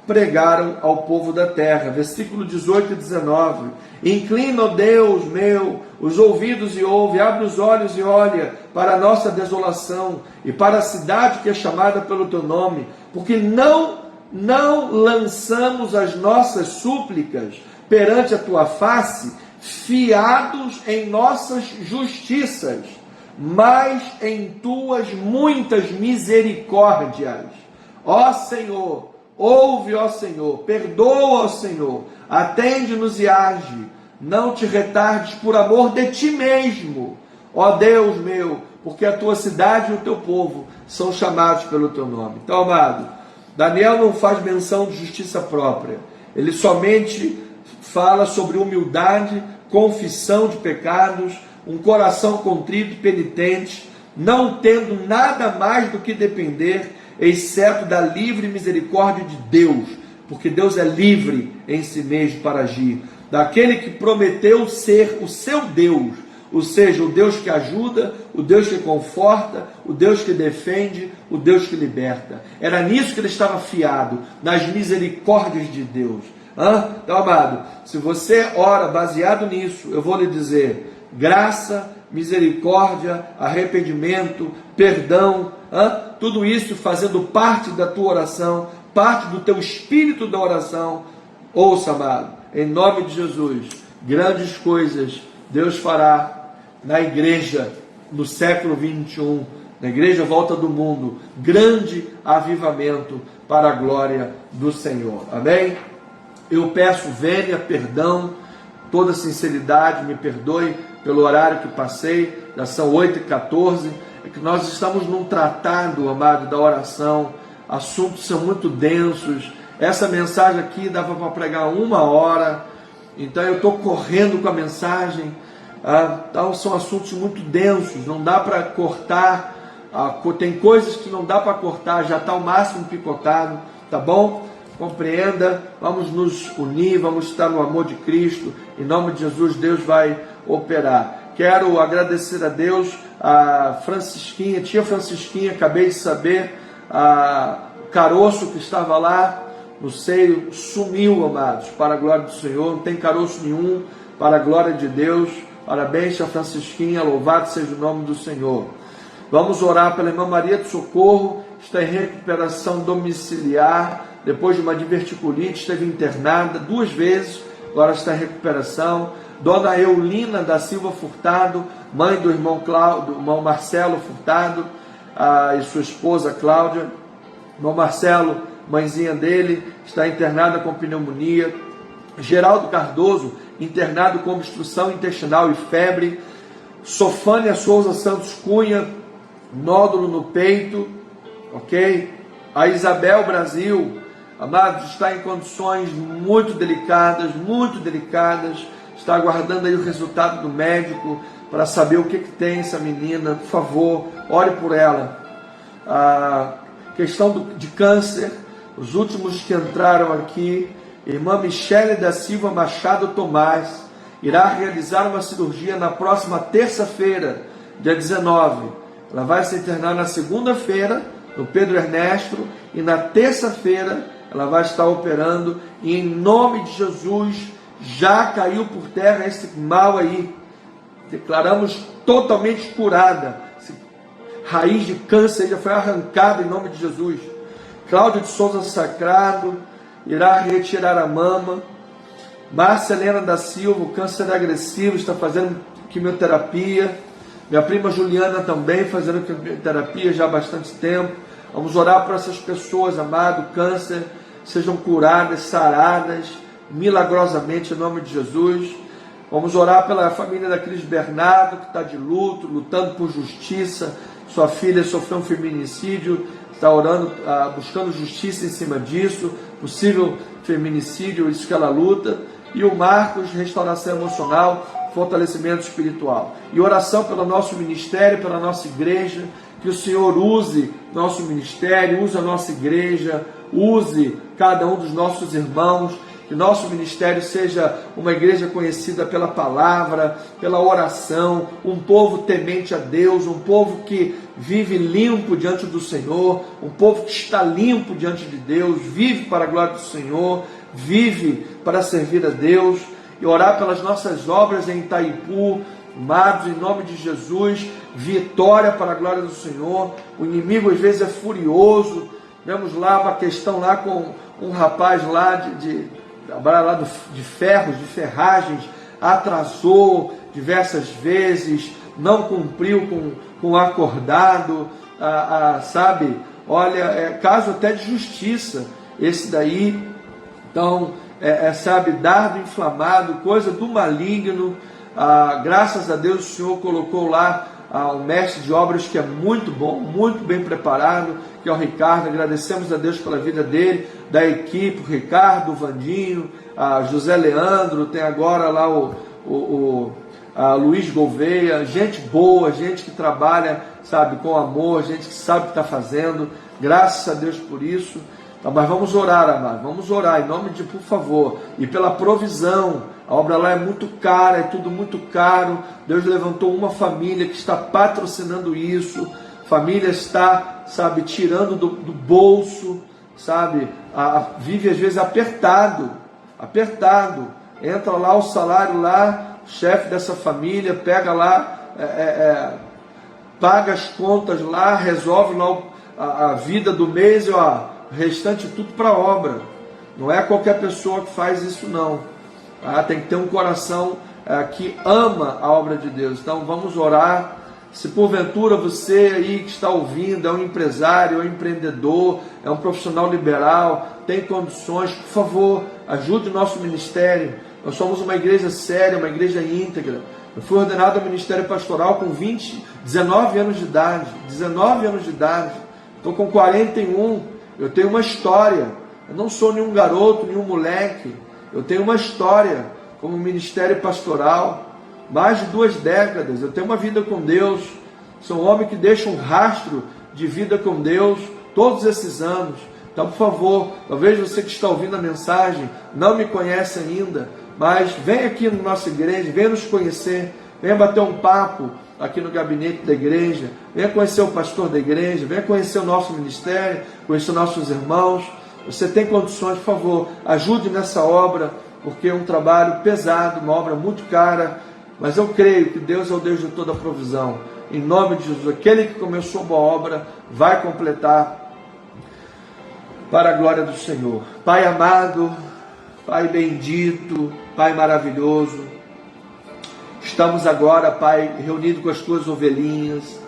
pregaram ao povo da terra. Versículo 18 e 19. Inclina, ó Deus meu, os ouvidos e ouve, abre os olhos e olha para a nossa desolação e para a cidade que é chamada pelo teu nome, porque não lançamos as nossas súplicas perante a tua face, fiados em nossas justiças, mas em tuas muitas misericórdias. Ó Senhor, ouve, ó Senhor, perdoa, ó Senhor, atende-nos e age, não te retardes por amor de ti mesmo, ó Deus meu, porque a tua cidade e o teu povo são chamados pelo teu nome. Então, amado, Daniel não faz menção de justiça própria, ele somente fala sobre humildade, confissão de pecados, um coração contrito e penitente, não tendo nada mais do que depender, exceto da livre misericórdia de Deus, porque Deus é livre em si mesmo para agir, daquele que prometeu ser o seu Deus, ou seja, o Deus que ajuda, o Deus que conforta, o Deus que defende, o Deus que liberta. Era nisso que ele estava fiado, nas misericórdias de Deus. Então, amado, se você ora baseado nisso, eu vou lhe dizer: graça, misericórdia, arrependimento, perdão, tudo isso fazendo parte da tua oração, parte do teu espírito da oração. Ouça, amado, em nome de Jesus, grandes coisas Deus fará na igreja no século 21, na igreja volta do mundo, grande avivamento para a glória do Senhor. Amém? Eu peço vênia, perdão, toda sinceridade, me perdoe pelo horário que passei, já são 8h14, é que nós estamos num tratado, amado, da oração, assuntos são muito densos, essa mensagem aqui dava para pregar 1 hora, então eu estou correndo com a mensagem, então são assuntos muito densos, não dá para cortar, tem coisas que não dá para cortar, já está o máximo picotado, tá bom? Compreenda, vamos nos unir, vamos estar no amor de Cristo, em nome de Jesus, Deus vai operar. Quero agradecer a Deus, a Francisquinha, tia Francisquinha, acabei de saber, o caroço que estava lá no seio sumiu, amados, para a glória do Senhor, não tem caroço nenhum, para a glória de Deus. Parabéns, tia Francisquinha, louvado seja o nome do Senhor. Vamos orar pela irmã Maria do Socorro, está em recuperação domiciliar, depois de uma diverticulite, esteve internada 2 vezes, agora está em recuperação. Dona Eulina da Silva Furtado, mãe do irmão Marcelo Furtado, e sua esposa Cláudia. Irmão Marcelo, mãezinha dele, está internada com pneumonia. Geraldo Cardoso, internado com obstrução intestinal e febre. Sofânia Souza Santos Cunha, nódulo no peito, ok? A Isabel Brasil, amados, está em condições muito delicadas, está aguardando aí o resultado do médico para saber o que tem essa menina. Por favor, ore por ela, a questão de câncer. Os últimos que entraram aqui, irmã Michele da Silva Machado Tomás, irá realizar uma cirurgia na próxima terça-feira, dia 19. Ela vai se internar na segunda-feira, no Pedro Ernesto, e na terça-feira ela vai estar operando, e em nome de Jesus, já caiu por terra esse mal aí. Declaramos totalmente curada. Essa raiz de câncer já foi arrancada em nome de Jesus. Cláudio de Souza Sacrado irá retirar a mama. Márcia Helena da Silva, o câncer agressivo, está fazendo quimioterapia. Minha prima Juliana também fazendo quimioterapia já há bastante tempo. Vamos orar por essas pessoas, amado, câncer, sejam curadas, saradas, milagrosamente, em nome de Jesus. Vamos orar pela família da Cris Bernardo, que está de luto, lutando por justiça. Sua filha sofreu um feminicídio, está orando, buscando justiça em cima disso, possível feminicídio, isso que ela luta. E o Marcos, restauração emocional, fortalecimento espiritual. E oração pelo nosso ministério, pela nossa igreja, que o Senhor use nosso ministério, use a nossa igreja, use cada um dos nossos irmãos, que nosso ministério seja uma igreja conhecida pela palavra, pela oração, um povo temente a Deus, um povo que vive limpo diante do Senhor, um povo que está limpo diante de Deus, vive para a glória do Senhor, vive para servir a Deus, e orar pelas nossas obras em Itaipu, amados, em nome de Jesus, vitória para a glória do Senhor. O inimigo às vezes é furioso. Vemos lá uma questão lá com um rapaz lá de ferros, de ferragens, atrasou diversas vezes, não cumpriu com o acordado, sabe? Olha, é caso até de justiça esse daí. Então, sabe, dardo inflamado, coisa do maligno. Graças a Deus o Senhor colocou lá um mestre de obras que é muito bom, muito bem preparado, que é o Ricardo. Agradecemos a Deus pela vida dele, da equipe, o Ricardo, o Vandinho, José Leandro, tem agora lá o Luiz Gouveia, gente boa, gente que trabalha, sabe, com amor, gente que sabe o que está fazendo. Graças a Deus por isso. Então, mas vamos orar, amado, vamos orar em nome de, por favor, e pela provisão. A obra lá é muito cara, é tudo muito caro. Deus levantou uma família que está patrocinando isso. A família está, sabe, tirando do bolso, sabe, vive às vezes apertado. Entra lá o salário lá, o chefe dessa família pega lá, paga as contas lá, resolve lá a vida do mês, e o restante tudo para a obra. Não é qualquer pessoa que faz isso não. Tem que ter um coração que ama a obra de Deus. Então vamos orar. Se porventura você aí que está ouvindo é um empresário, é um empreendedor, é um profissional liberal, tem condições, por favor, ajude o nosso ministério. Nós somos uma igreja séria, uma igreja íntegra. Eu fui ordenado ao ministério pastoral com 19 anos de idade. 19 anos de idade. Estou com 41. Eu tenho uma história. Eu não sou nenhum garoto, nenhum moleque. Eu tenho uma história como ministério pastoral. Mais de 2 décadas. Eu tenho uma vida com Deus. Sou um homem que deixa um rastro de vida com Deus todos esses anos. Então, por favor, talvez você que está ouvindo a mensagem não me conhece ainda, mas vem aqui na nossa igreja, venha nos conhecer, venha bater um papo aqui no gabinete da igreja, venha conhecer o pastor da igreja, venha conhecer o nosso ministério, conhecer nossos irmãos. Você tem condições, por favor, ajude nessa obra, porque é um trabalho pesado, uma obra muito cara, mas eu creio que Deus é o Deus de toda a provisão. Em nome de Jesus, aquele que começou a boa obra vai completar para a glória do Senhor. Pai amado, Pai bendito, Pai maravilhoso, estamos agora, Pai, reunidos com as Tuas ovelhinhas,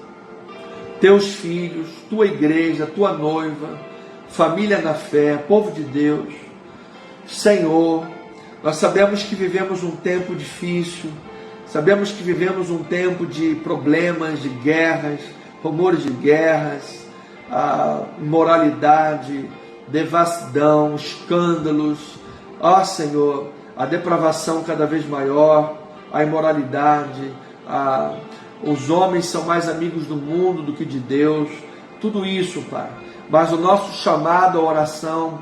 Teus filhos, Tua igreja, Tua noiva, família na fé, povo de Deus. Senhor, nós sabemos que vivemos um tempo difícil, sabemos que vivemos um tempo de problemas, de guerras, rumores de guerras, imoralidade, devassidão, escândalos, Senhor, a depravação cada vez maior, a imoralidade, os homens são mais amigos do mundo do que de Deus. tudo isso, Pai. Mas o nosso chamado à oração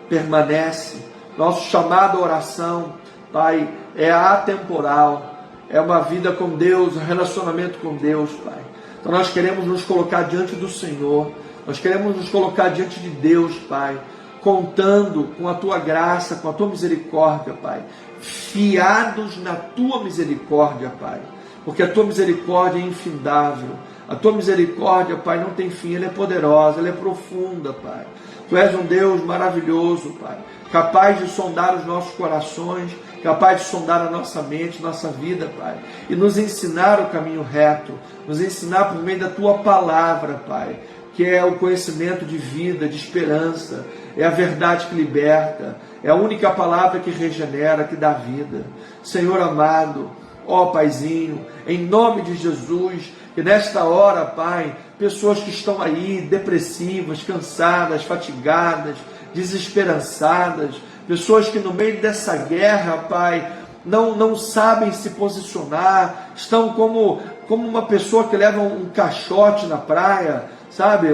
permanece. Nosso chamado à oração, Pai, é atemporal. É uma vida com Deus, um relacionamento com Deus, Pai. Então nós queremos nos colocar diante do Senhor. Nós queremos nos colocar diante de Deus, Pai, contando com a Tua graça, com a Tua misericórdia, Pai. Fiados na Tua misericórdia, Pai. Porque a Tua misericórdia é infindável. A Tua misericórdia, Pai, não tem fim. Ela é poderosa, ela é profunda, Pai. Tu és um Deus maravilhoso, Pai. Capaz de sondar os nossos corações, capaz de sondar a nossa mente, nossa vida, Pai. E nos ensinar o caminho reto. Nos ensinar por meio da Tua palavra, Pai. Que é o conhecimento de vida, de esperança. É a verdade que liberta. É a única palavra que regenera, que dá vida. Senhor amado, ó Paizinho, em nome de Jesus, que nesta hora, Pai, pessoas que estão aí depressivas, cansadas, fatigadas, desesperançadas, pessoas que no meio dessa guerra, Pai, não sabem se posicionar, estão como uma pessoa que leva um caixote na praia, sabe,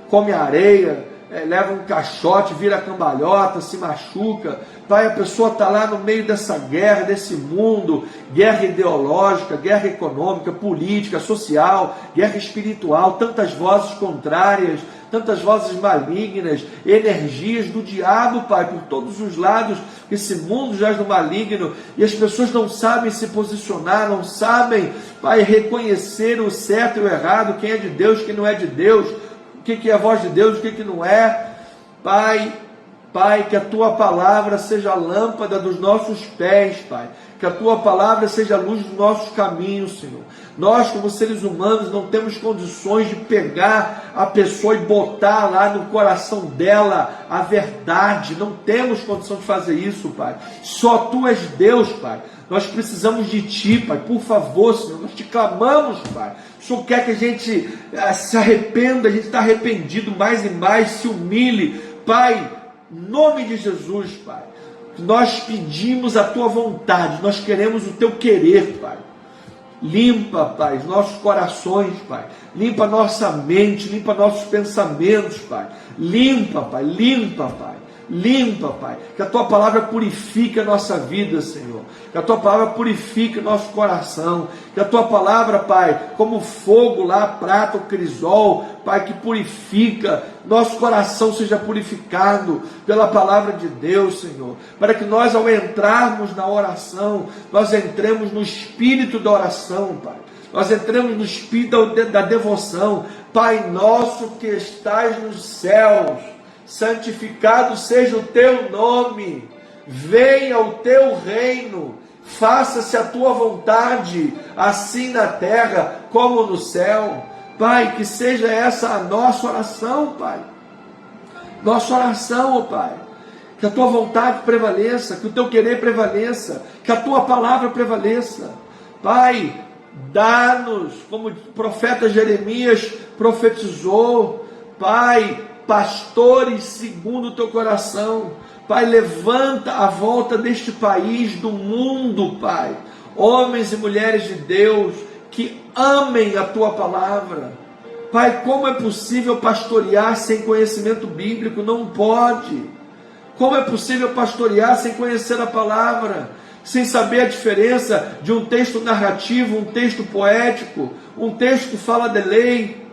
come areia, leva um caixote, vira cambalhota, se machuca. Pai, a pessoa está lá no meio dessa guerra, desse mundo, guerra ideológica, guerra econômica, política, social, guerra espiritual, tantas vozes contrárias, tantas vozes malignas, energias do diabo, Pai, por todos os lados. Esse mundo jaz no maligno e as pessoas não sabem se posicionar, não sabem, Pai, reconhecer o certo e o errado, quem é de Deus, quem não é de Deus, o que é a voz de Deus, o que não é. Pai, que a Tua palavra seja a lâmpada dos nossos pés, Pai. Que a Tua palavra seja a luz dos nossos caminhos, Senhor. Nós, como seres humanos, não temos condições de pegar a pessoa e botar lá no coração dela a verdade. Não temos condição de fazer isso, Pai. Só Tu és Deus, Pai. Nós precisamos de Ti, Pai. Por favor, Senhor, nós Te clamamos, Pai. O Senhor quer que a gente se arrependa, a gente está arrependido mais e mais, se humilhe. Pai, em nome de Jesus, Pai, nós pedimos a Tua vontade, nós queremos o Teu querer, Pai. Limpa, Pai, os nossos corações, Pai. Limpa a nossa mente, limpa nossos pensamentos, Pai. Limpa, Pai, limpa, Pai. Limpa, Pai. Que a Tua palavra purifique a nossa vida, Senhor. Que a Tua palavra purifique o nosso coração. Que a Tua palavra, Pai, como fogo lá, prata ou crisol, Pai, que purifica, nosso coração seja purificado pela palavra de Deus, Senhor. Para que nós, ao entrarmos na oração, nós entremos no espírito da oração, Pai. Nós entramos no espírito da devoção. Pai nosso que estás nos céus, santificado seja o Teu nome, venha o Teu reino, faça-se a Tua vontade, assim na terra como no céu. Pai, que seja essa a nossa oração, Pai. Nossa oração, ó Pai. Que a Tua vontade prevaleça, que o Teu querer prevaleça, que a Tua palavra prevaleça. Pai, dá-nos, como o profeta Jeremias profetizou, Pai, pastores segundo o Teu coração. Pai, levanta a volta deste país, do mundo, Pai, homens e mulheres de Deus que amem a Tua palavra. Pai, como é possível pastorear sem conhecimento bíblico? Não pode. Como é possível pastorear sem conhecer a palavra? Sem saber a diferença de um texto narrativo, um texto poético, um texto que fala de lei,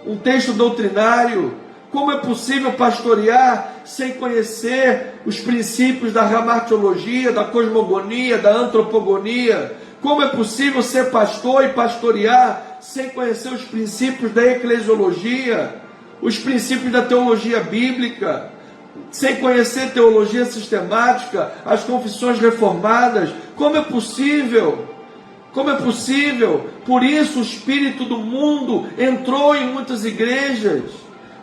um texto doutrinário? Como é possível pastorear sem conhecer os princípios da gramatologia, da cosmogonia, da antropogonia? Como é possível ser pastor e pastorear sem conhecer os princípios da eclesiologia, os princípios da teologia bíblica, sem conhecer teologia sistemática, as confissões reformadas? Como é possível? Como é possível? Por isso o espírito do mundo entrou em muitas igrejas.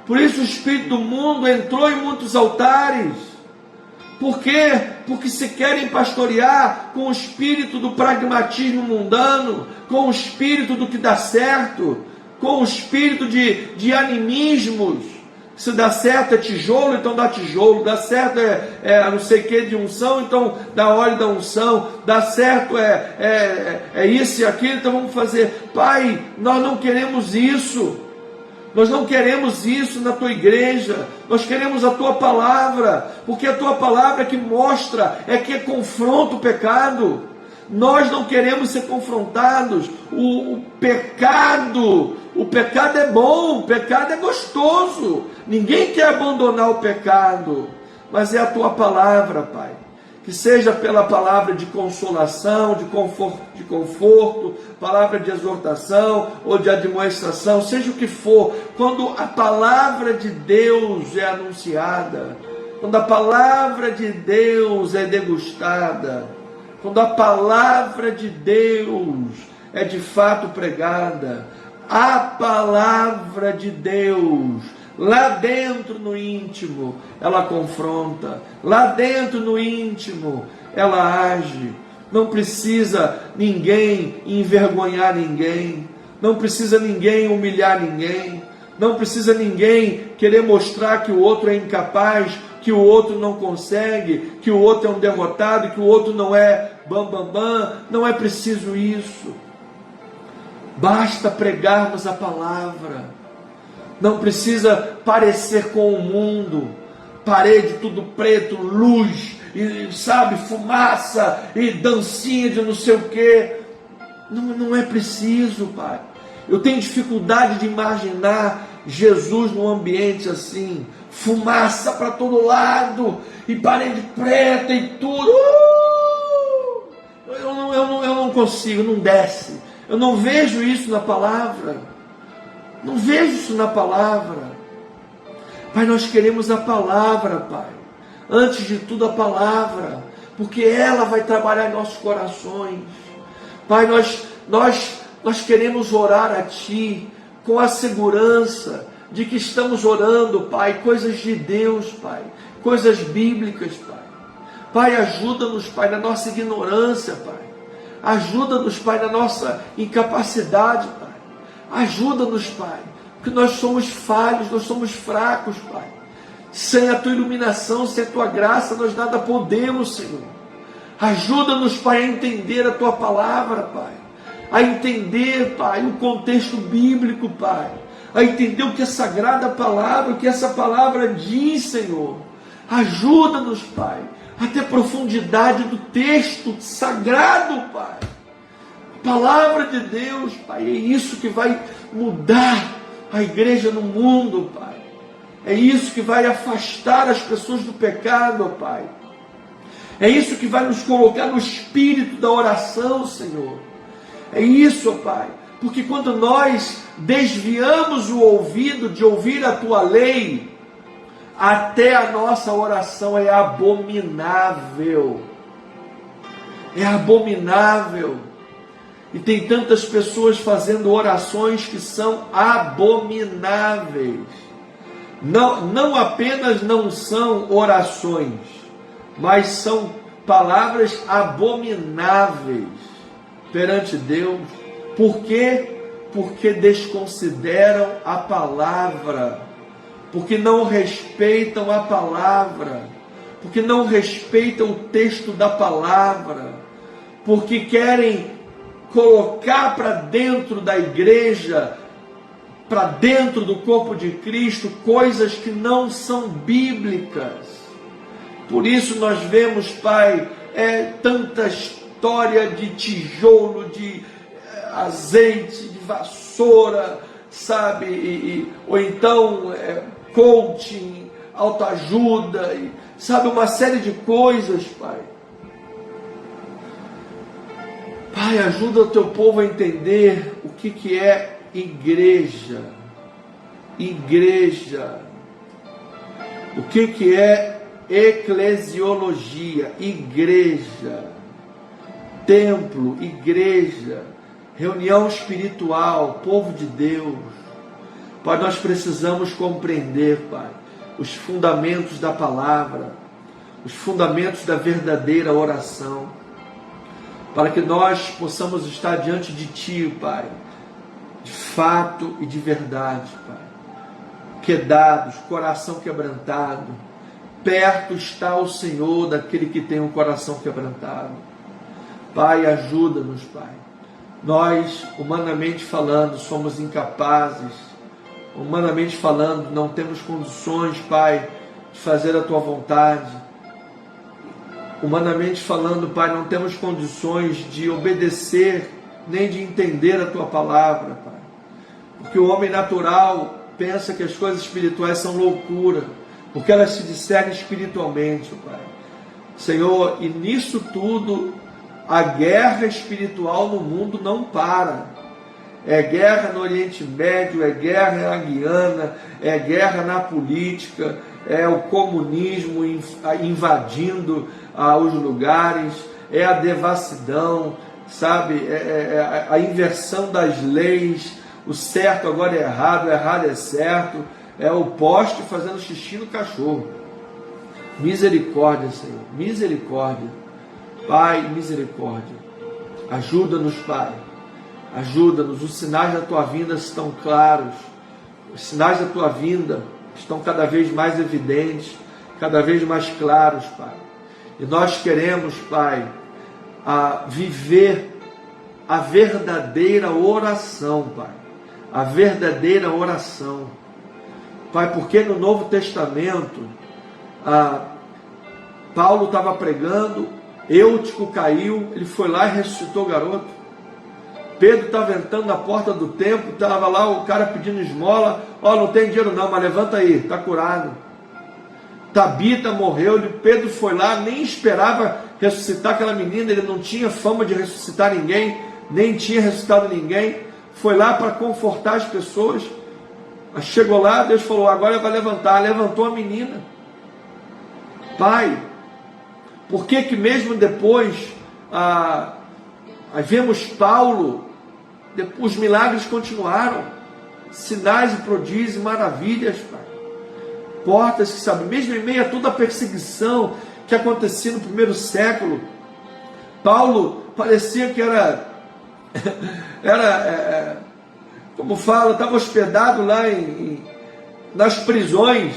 Por isso o espírito do mundo entrou em muitos altares. Por quê? Porque se querem pastorear com o espírito do pragmatismo mundano, com o espírito do que dá certo, com o espírito de animismos. Se dá certo é tijolo, então dá tijolo. Dá certo é não sei o que de unção, então dá óleo da unção. Dá certo é isso e aquilo, então vamos fazer. Pai, nós não queremos isso. Nós não queremos isso na tua igreja. Nós queremos a tua palavra, porque a tua palavra é que mostra, é que confronta o pecado. Nós não queremos ser confrontados. O pecado é bom, o pecado é gostoso. Ninguém quer abandonar o pecado, mas é a tua palavra, Pai. Que seja pela palavra de consolação, de conforto, palavra de exortação ou de admoestação, seja o que for, quando a palavra de Deus é anunciada, quando a palavra de Deus é degustada, quando a palavra de Deus é de fato pregada, a palavra de Deus, lá dentro no íntimo, ela confronta. Lá dentro no íntimo, ela age. Não precisa ninguém envergonhar ninguém. Não precisa ninguém humilhar ninguém. Não precisa ninguém querer mostrar que o outro é incapaz, que o outro não consegue, que o outro é um derrotado, que o outro não é bam. Não é preciso isso. Basta pregarmos a palavra. Não precisa parecer com o mundo, parede tudo preto, luz, e sabe, fumaça, e dancinha de não sei o quê. Não é preciso, Pai. Eu tenho dificuldade de imaginar Jesus num ambiente assim, fumaça para todo lado, e parede preta e tudo. Eu não consigo, não desce. Eu não vejo isso na palavra. Não vejo isso na palavra. Pai, nós queremos a palavra, Pai. Antes de tudo a palavra, porque ela vai trabalhar em nossos corações. Pai, nós queremos orar a Ti com a segurança de que estamos orando, Pai, coisas de Deus, Pai, coisas bíblicas, Pai. Pai, ajuda-nos, Pai, na nossa ignorância, Pai. Ajuda-nos, Pai, na nossa incapacidade, Pai. Ajuda-nos, Pai, porque nós somos falhos, nós somos fracos, Pai. Sem a Tua iluminação, sem a Tua graça, nós nada podemos, Senhor. Ajuda-nos, Pai, a entender a Tua palavra, Pai. A entender, Pai, o contexto bíblico, Pai. A entender o que é sagrada palavra, o que essa palavra diz, Senhor. Ajuda-nos, Pai, a ter profundidade do texto sagrado, Pai. Palavra de Deus, Pai, é isso que vai mudar a igreja no mundo, Pai. É isso que vai afastar as pessoas do pecado, Pai. É isso que vai nos colocar no espírito da oração, Senhor. É isso, Pai, porque quando nós desviamos o ouvido de ouvir a Tua lei, até a nossa oração é abominável. É abominável. E tem tantas pessoas fazendo orações que são abomináveis. Não apenas não são orações, mas são palavras abomináveis perante Deus. Por quê? Porque desconsideram a palavra, porque não respeitam a palavra, porque não respeitam o texto da palavra, porque querem colocar para dentro da igreja, para dentro do corpo de Cristo, coisas que não são bíblicas. Por isso nós vemos, Pai, tanta história de tijolo, de azeite, de vassoura, sabe, ou então coaching, autoajuda, sabe, uma série de coisas, Pai. Pai, ajuda o Teu povo a entender o que é igreja. Igreja. O que é eclesiologia? Igreja. Templo, igreja. Reunião espiritual, povo de Deus. Pai, nós precisamos compreender, Pai, os fundamentos da palavra, os fundamentos da verdadeira oração, para que nós possamos estar diante de Ti, Pai, de fato e de verdade, Pai. Quedados, coração quebrantado. Perto está o Senhor daquele que tem um coração quebrantado. Pai, ajuda-nos, Pai. Nós, humanamente falando, somos incapazes humanamente falando, não temos condições, Pai, de fazer a Tua vontade. Humanamente falando, Pai, não temos condições de obedecer, nem de entender a Tua palavra, Pai. Porque o homem natural pensa que as coisas espirituais são loucura, porque elas se discernem espiritualmente, Pai. Senhor, e nisso tudo, a guerra espiritual no mundo não para. É guerra no Oriente Médio, é guerra na Guiana, é guerra na política, é o comunismo invadindo os lugares, é a devassidão, sabe? É a inversão das leis, o certo agora é errado, o errado é certo, é o poste fazendo xixi no cachorro. Misericórdia, Senhor, misericórdia. Pai, misericórdia. Ajuda-nos, Pai. Ajuda-nos. Os sinais da Tua vinda estão claros. Os sinais da Tua vinda estão cada vez mais evidentes, cada vez mais claros, Pai. E nós queremos, Pai, viver a verdadeira oração, Pai. A verdadeira oração. Pai, porque no Novo Testamento, Paulo estava pregando, Eutico caiu, ele foi lá e ressuscitou o garoto. Pedro estava entrando na porta do templo, estava lá o cara pedindo esmola, não tem dinheiro não, mas levanta aí, está curado. Tabita morreu, Pedro foi lá, nem esperava ressuscitar aquela menina, ele não tinha fama de ressuscitar ninguém, nem tinha ressuscitado ninguém, foi lá para confortar as pessoas. Chegou lá, Deus falou, agora vai levantar, levantou a menina. Pai, por que que mesmo depois vemos Paulo, os milagres continuaram, sinais e prodígios e maravilhas, Pai. Portas que, sabe, mesmo em meio a toda a perseguição que acontecia no primeiro século, Paulo parecia que como fala, estava hospedado lá nas prisões,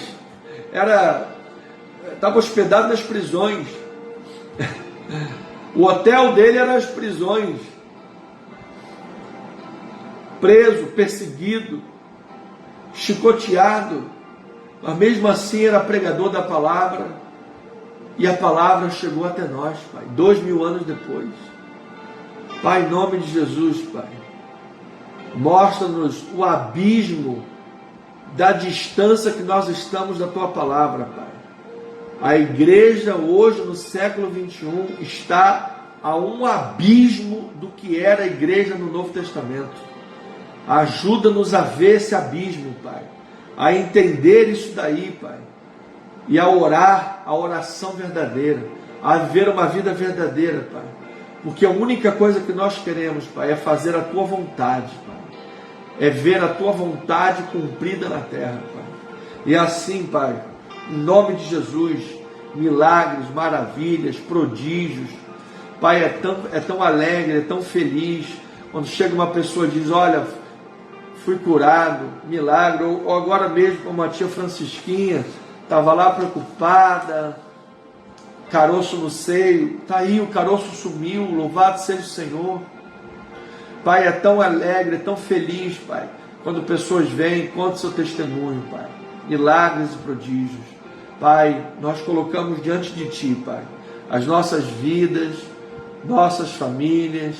estava hospedado nas prisões. O hotel dele era as prisões. Preso, perseguido, chicoteado, mas mesmo assim era pregador da palavra, e a palavra chegou até nós, Pai, 2000 anos depois. Pai, em nome de Jesus, Pai, mostra-nos o abismo da distância que nós estamos da Tua palavra, Pai. A igreja hoje, no século 21, está a um abismo do que era a igreja no Novo Testamento. Ajuda-nos a ver esse abismo, Pai, a entender isso daí, Pai, e a orar a oração verdadeira, a viver uma vida verdadeira, Pai, porque a única coisa que nós queremos, Pai, é fazer a Tua vontade, Pai, é ver a Tua vontade cumprida na terra, Pai. E assim, Pai, em nome de Jesus, milagres, maravilhas, prodígios. Pai, é tão alegre, é tão feliz quando chega uma pessoa e diz, olha, fui curado, milagre. Ou agora mesmo, como a tia Francisquinha, estava lá preocupada, caroço no seio, está aí, o caroço sumiu, louvado seja o Senhor. Pai, é tão alegre, é tão feliz, Pai, quando pessoas vêm e contam seu testemunho, Pai, milagres e prodígios. Pai, nós colocamos diante de Ti, Pai, as nossas vidas, nossas famílias,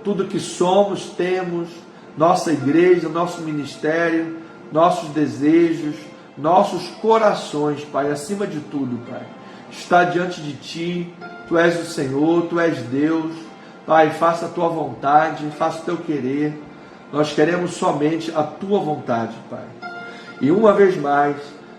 tudo que somos, temos, nossa igreja, nosso ministério, nossos desejos, nossos corações, Pai, acima de tudo, Pai, está diante de Ti. Tu és o Senhor, Tu és Deus. Pai, faça a Tua vontade, faça o Teu querer. Nós queremos somente a Tua vontade, Pai. E uma vez mais,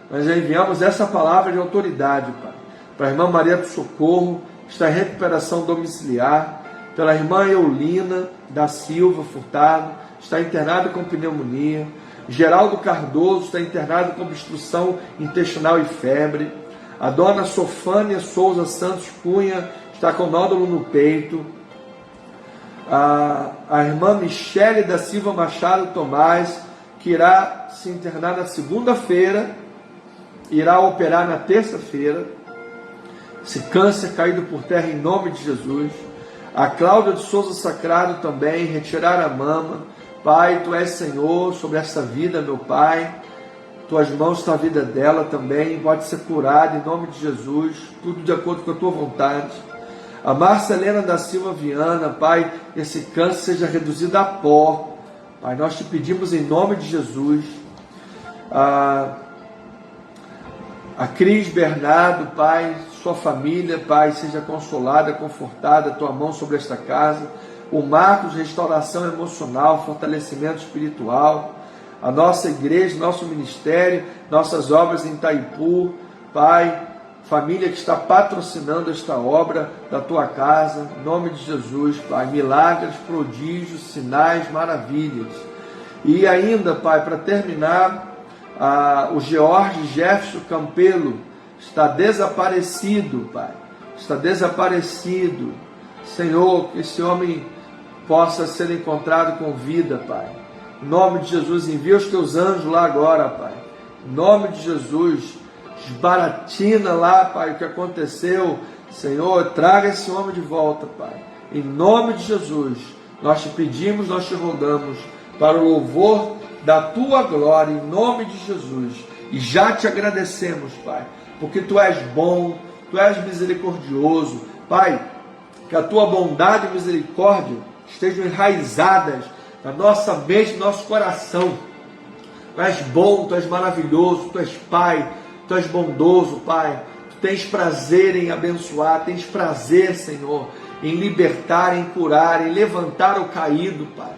nós enviamos essa palavra de autoridade, Pai, para a irmã Maria do Socorro, que está em recuperação domiciliar, pela irmã Eulina da Silva Furtado, está internada com pneumonia, Geraldo Cardoso está internado com obstrução intestinal e febre, a dona Sofânia Souza Santos Cunha está com nódulo no peito, a irmã Michele da Silva Machado Tomás, que irá se internar na segunda-feira, irá operar na terça-feira, esse câncer caído por terra em nome de Jesus. A Cláudia de Souza Sacrado também, retirar a mama, Pai, Tu és Senhor sobre essa vida, meu Pai. Tuas mãos estão a vida dela também, pode ser curada em nome de Jesus, tudo de acordo com a Tua vontade. A Marcelena da Silva Viana, Pai, esse câncer seja reduzido a pó. Pai, nós Te pedimos em nome de Jesus. A Cris Bernardo, Pai, sua família, Pai, seja consolada, confortada, Tua mão sobre esta casa. O Marcos, restauração emocional, fortalecimento espiritual. A nossa igreja, nosso ministério, nossas obras em Itaipu, Pai, família que está patrocinando esta obra da Tua casa, em nome de Jesus, Pai, milagres, prodígios, sinais, maravilhas. E ainda, Pai, para terminar, o George Jefferson Campelo está desaparecido, Pai, está desaparecido. Senhor, que esse homem possa ser encontrado com vida, Pai. Em nome de Jesus, envia os Teus anjos lá agora, Pai. Em nome de Jesus, esbaratina lá, Pai, o que aconteceu. Senhor, traga esse homem de volta, Pai. Em nome de Jesus, nós Te pedimos, nós Te rogamos, para o louvor da Tua glória, em nome de Jesus. E já Te agradecemos, Pai, porque Tu és bom, Tu és misericordioso. Pai, que a Tua bondade e misericórdia estejam enraizadas na nossa mente, no nosso coração. Tu és bom, Tu és maravilhoso, Tu és Pai, Tu és bondoso, Pai. Tu tens prazer em abençoar, tens prazer, Senhor, em libertar, em curar, em levantar o caído, Pai.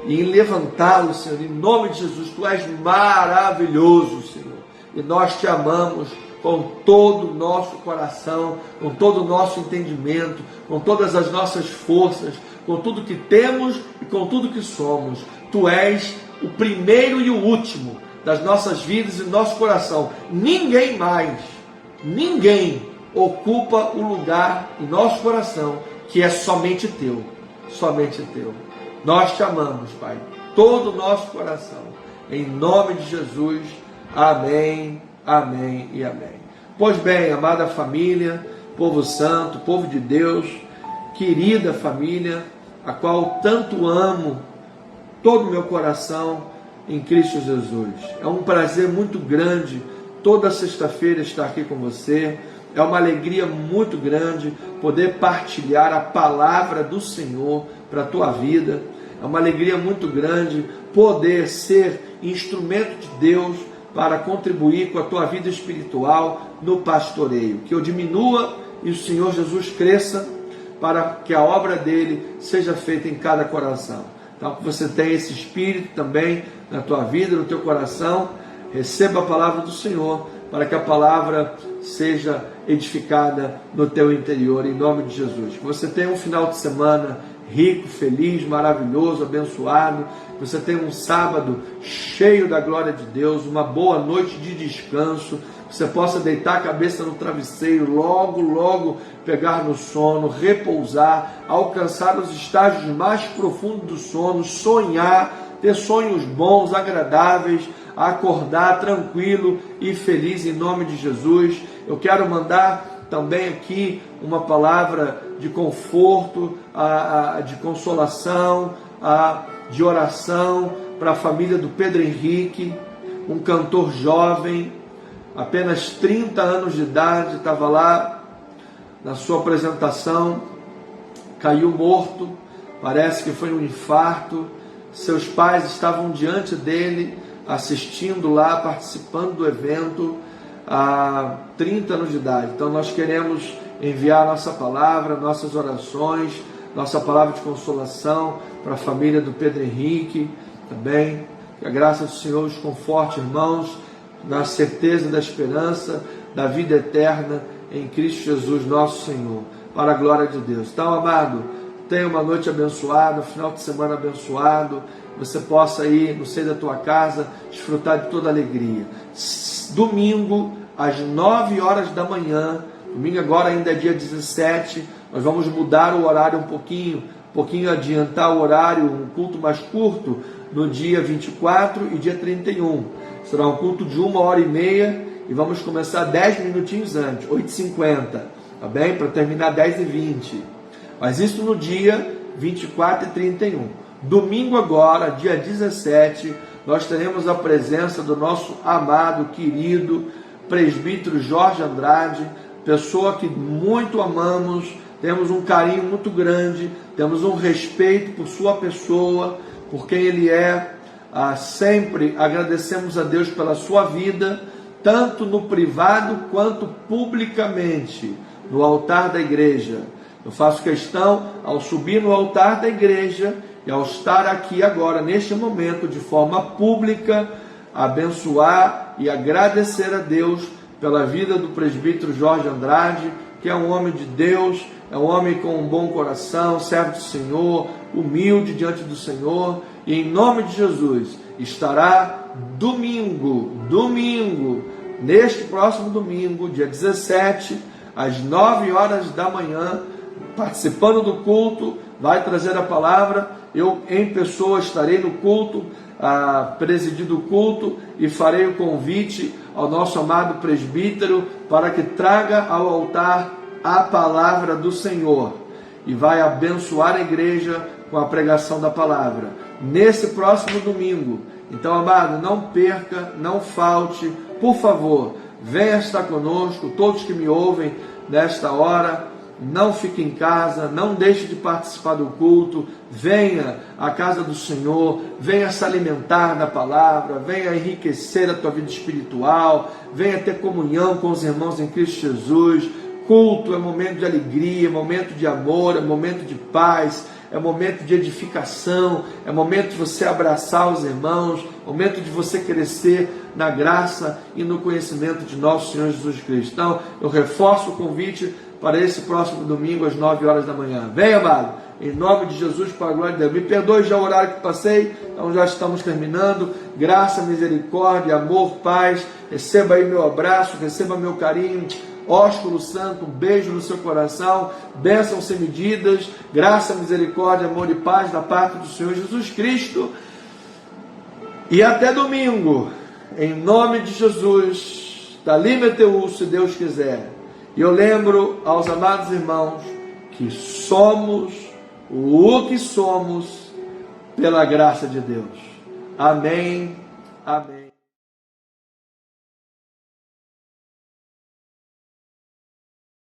E em levantá-lo, Senhor, em nome de Jesus. Tu és maravilhoso, Senhor. E nós Te amamos com todo o nosso coração, com todo o nosso entendimento, com todas as nossas forças, com tudo que temos e com tudo que somos. Tu és o primeiro e o último das nossas vidas e do nosso coração. Ninguém mais, ninguém ocupa o lugar em nosso coração que é somente Teu, somente Teu. Nós Te amamos, Pai, todo o nosso coração. Em nome de Jesus, amém, amém e amém. Pois bem, amada família, povo santo, povo de Deus, querida família, a qual tanto amo, todo o meu coração em Cristo Jesus. É um prazer muito grande toda sexta-feira estar aqui com você. É uma alegria muito grande poder partilhar a palavra do Senhor para a tua vida. É uma alegria muito grande poder ser instrumento de Deus para contribuir com a tua vida espiritual no pastoreio. Que eu diminua e o Senhor Jesus cresça, para que a obra dele seja feita em cada coração. Então, que você tenha esse espírito também na tua vida, no teu coração. Receba a palavra do Senhor, para que a palavra seja edificada no teu interior, em nome de Jesus. Que você tenha um final de semana rico, feliz, maravilhoso, abençoado. Que você tenha um sábado cheio da glória de Deus, uma boa noite de descanso. Que você possa deitar a cabeça no travesseiro, logo pegar no sono, repousar, alcançar os estágios mais profundos do sono, sonhar, ter sonhos bons, agradáveis, acordar tranquilo e feliz em nome de Jesus. Eu quero mandar também aqui uma palavra de conforto, de consolação, de oração para a família do Pedro Henrique, um cantor jovem, apenas 30 anos de idade, estava lá na sua apresentação, caiu morto, parece que foi um infarto. Seus pais estavam diante dele, assistindo lá, participando do evento, há 30 anos de idade. Então nós queremos enviar nossa palavra, nossas orações, nossa palavra de consolação para a família do Pedro Henrique também. Que a graça do Senhor os conforte, irmãos, na certeza da esperança, da vida eterna em Cristo Jesus, nosso Senhor, para a glória de Deus. Então, amado, tenha uma noite abençoada, um final de semana abençoado, você possa ir no seio da tua casa, desfrutar de toda a alegria. Domingo, às 9 horas da manhã, domingo agora ainda é dia 17, nós vamos mudar o horário um pouquinho adiantar o horário, um culto mais curto, no dia 24 e dia 31. Será um culto de 1h30 e vamos começar 10 minutinhos antes, 8h50, tá bem? Para terminar 10h20. Mas isso no dia 24 e 31. Domingo agora, dia 17, nós teremos a presença do nosso amado, querido presbítero Jorge Andrade, pessoa que muito amamos, temos um carinho muito grande, temos um respeito por sua pessoa, por quem ele é. Sempre agradecemos a Deus pela sua vida, tanto no privado quanto publicamente, no altar da igreja. Eu faço questão, ao subir no altar da igreja e ao estar aqui agora, neste momento, de forma pública, abençoar e agradecer a Deus pela vida do presbítero Jorge Andrade, que é um homem de Deus, é um homem com um bom coração, servo do Senhor, humilde diante do Senhor, e em nome de Jesus, estará domingo, neste próximo domingo, dia 17, às 9 horas da manhã, participando do culto, vai trazer a palavra. Eu em pessoa estarei no culto, presidindo o culto, e farei o convite ao nosso amado presbítero para que traga ao altar a palavra do Senhor e vai abençoar a igreja com a pregação da palavra nesse próximo domingo. Então, amado, não perca, não falte, por favor, venha estar conosco. Todos que me ouvem nesta hora, não fique em casa, não deixe de participar do culto, venha à casa do Senhor, venha se alimentar da palavra, venha enriquecer a tua vida espiritual, venha ter comunhão com os irmãos em Cristo Jesus. Culto é momento de alegria, é momento de amor, é momento de paz, é momento de edificação, é momento de você abraçar os irmãos, é momento de você crescer na graça e no conhecimento de nosso Senhor Jesus Cristo. Então, eu reforço o convite para esse próximo domingo, às 9 horas da manhã. Venha, amado, em nome de Jesus, para a glória de Deus. Me perdoe já o horário que passei, então já estamos terminando. Graça, misericórdia, amor, paz. Receba aí meu abraço, receba meu carinho. Ósculo santo, um beijo no seu coração, bênçãos sem medidas, graça, misericórdia, amor e paz da parte do Senhor Jesus Cristo. E até domingo, em nome de Jesus, dali meteu, se Deus quiser. E eu lembro aos amados irmãos que somos o que somos pela graça de Deus. Amém, amém.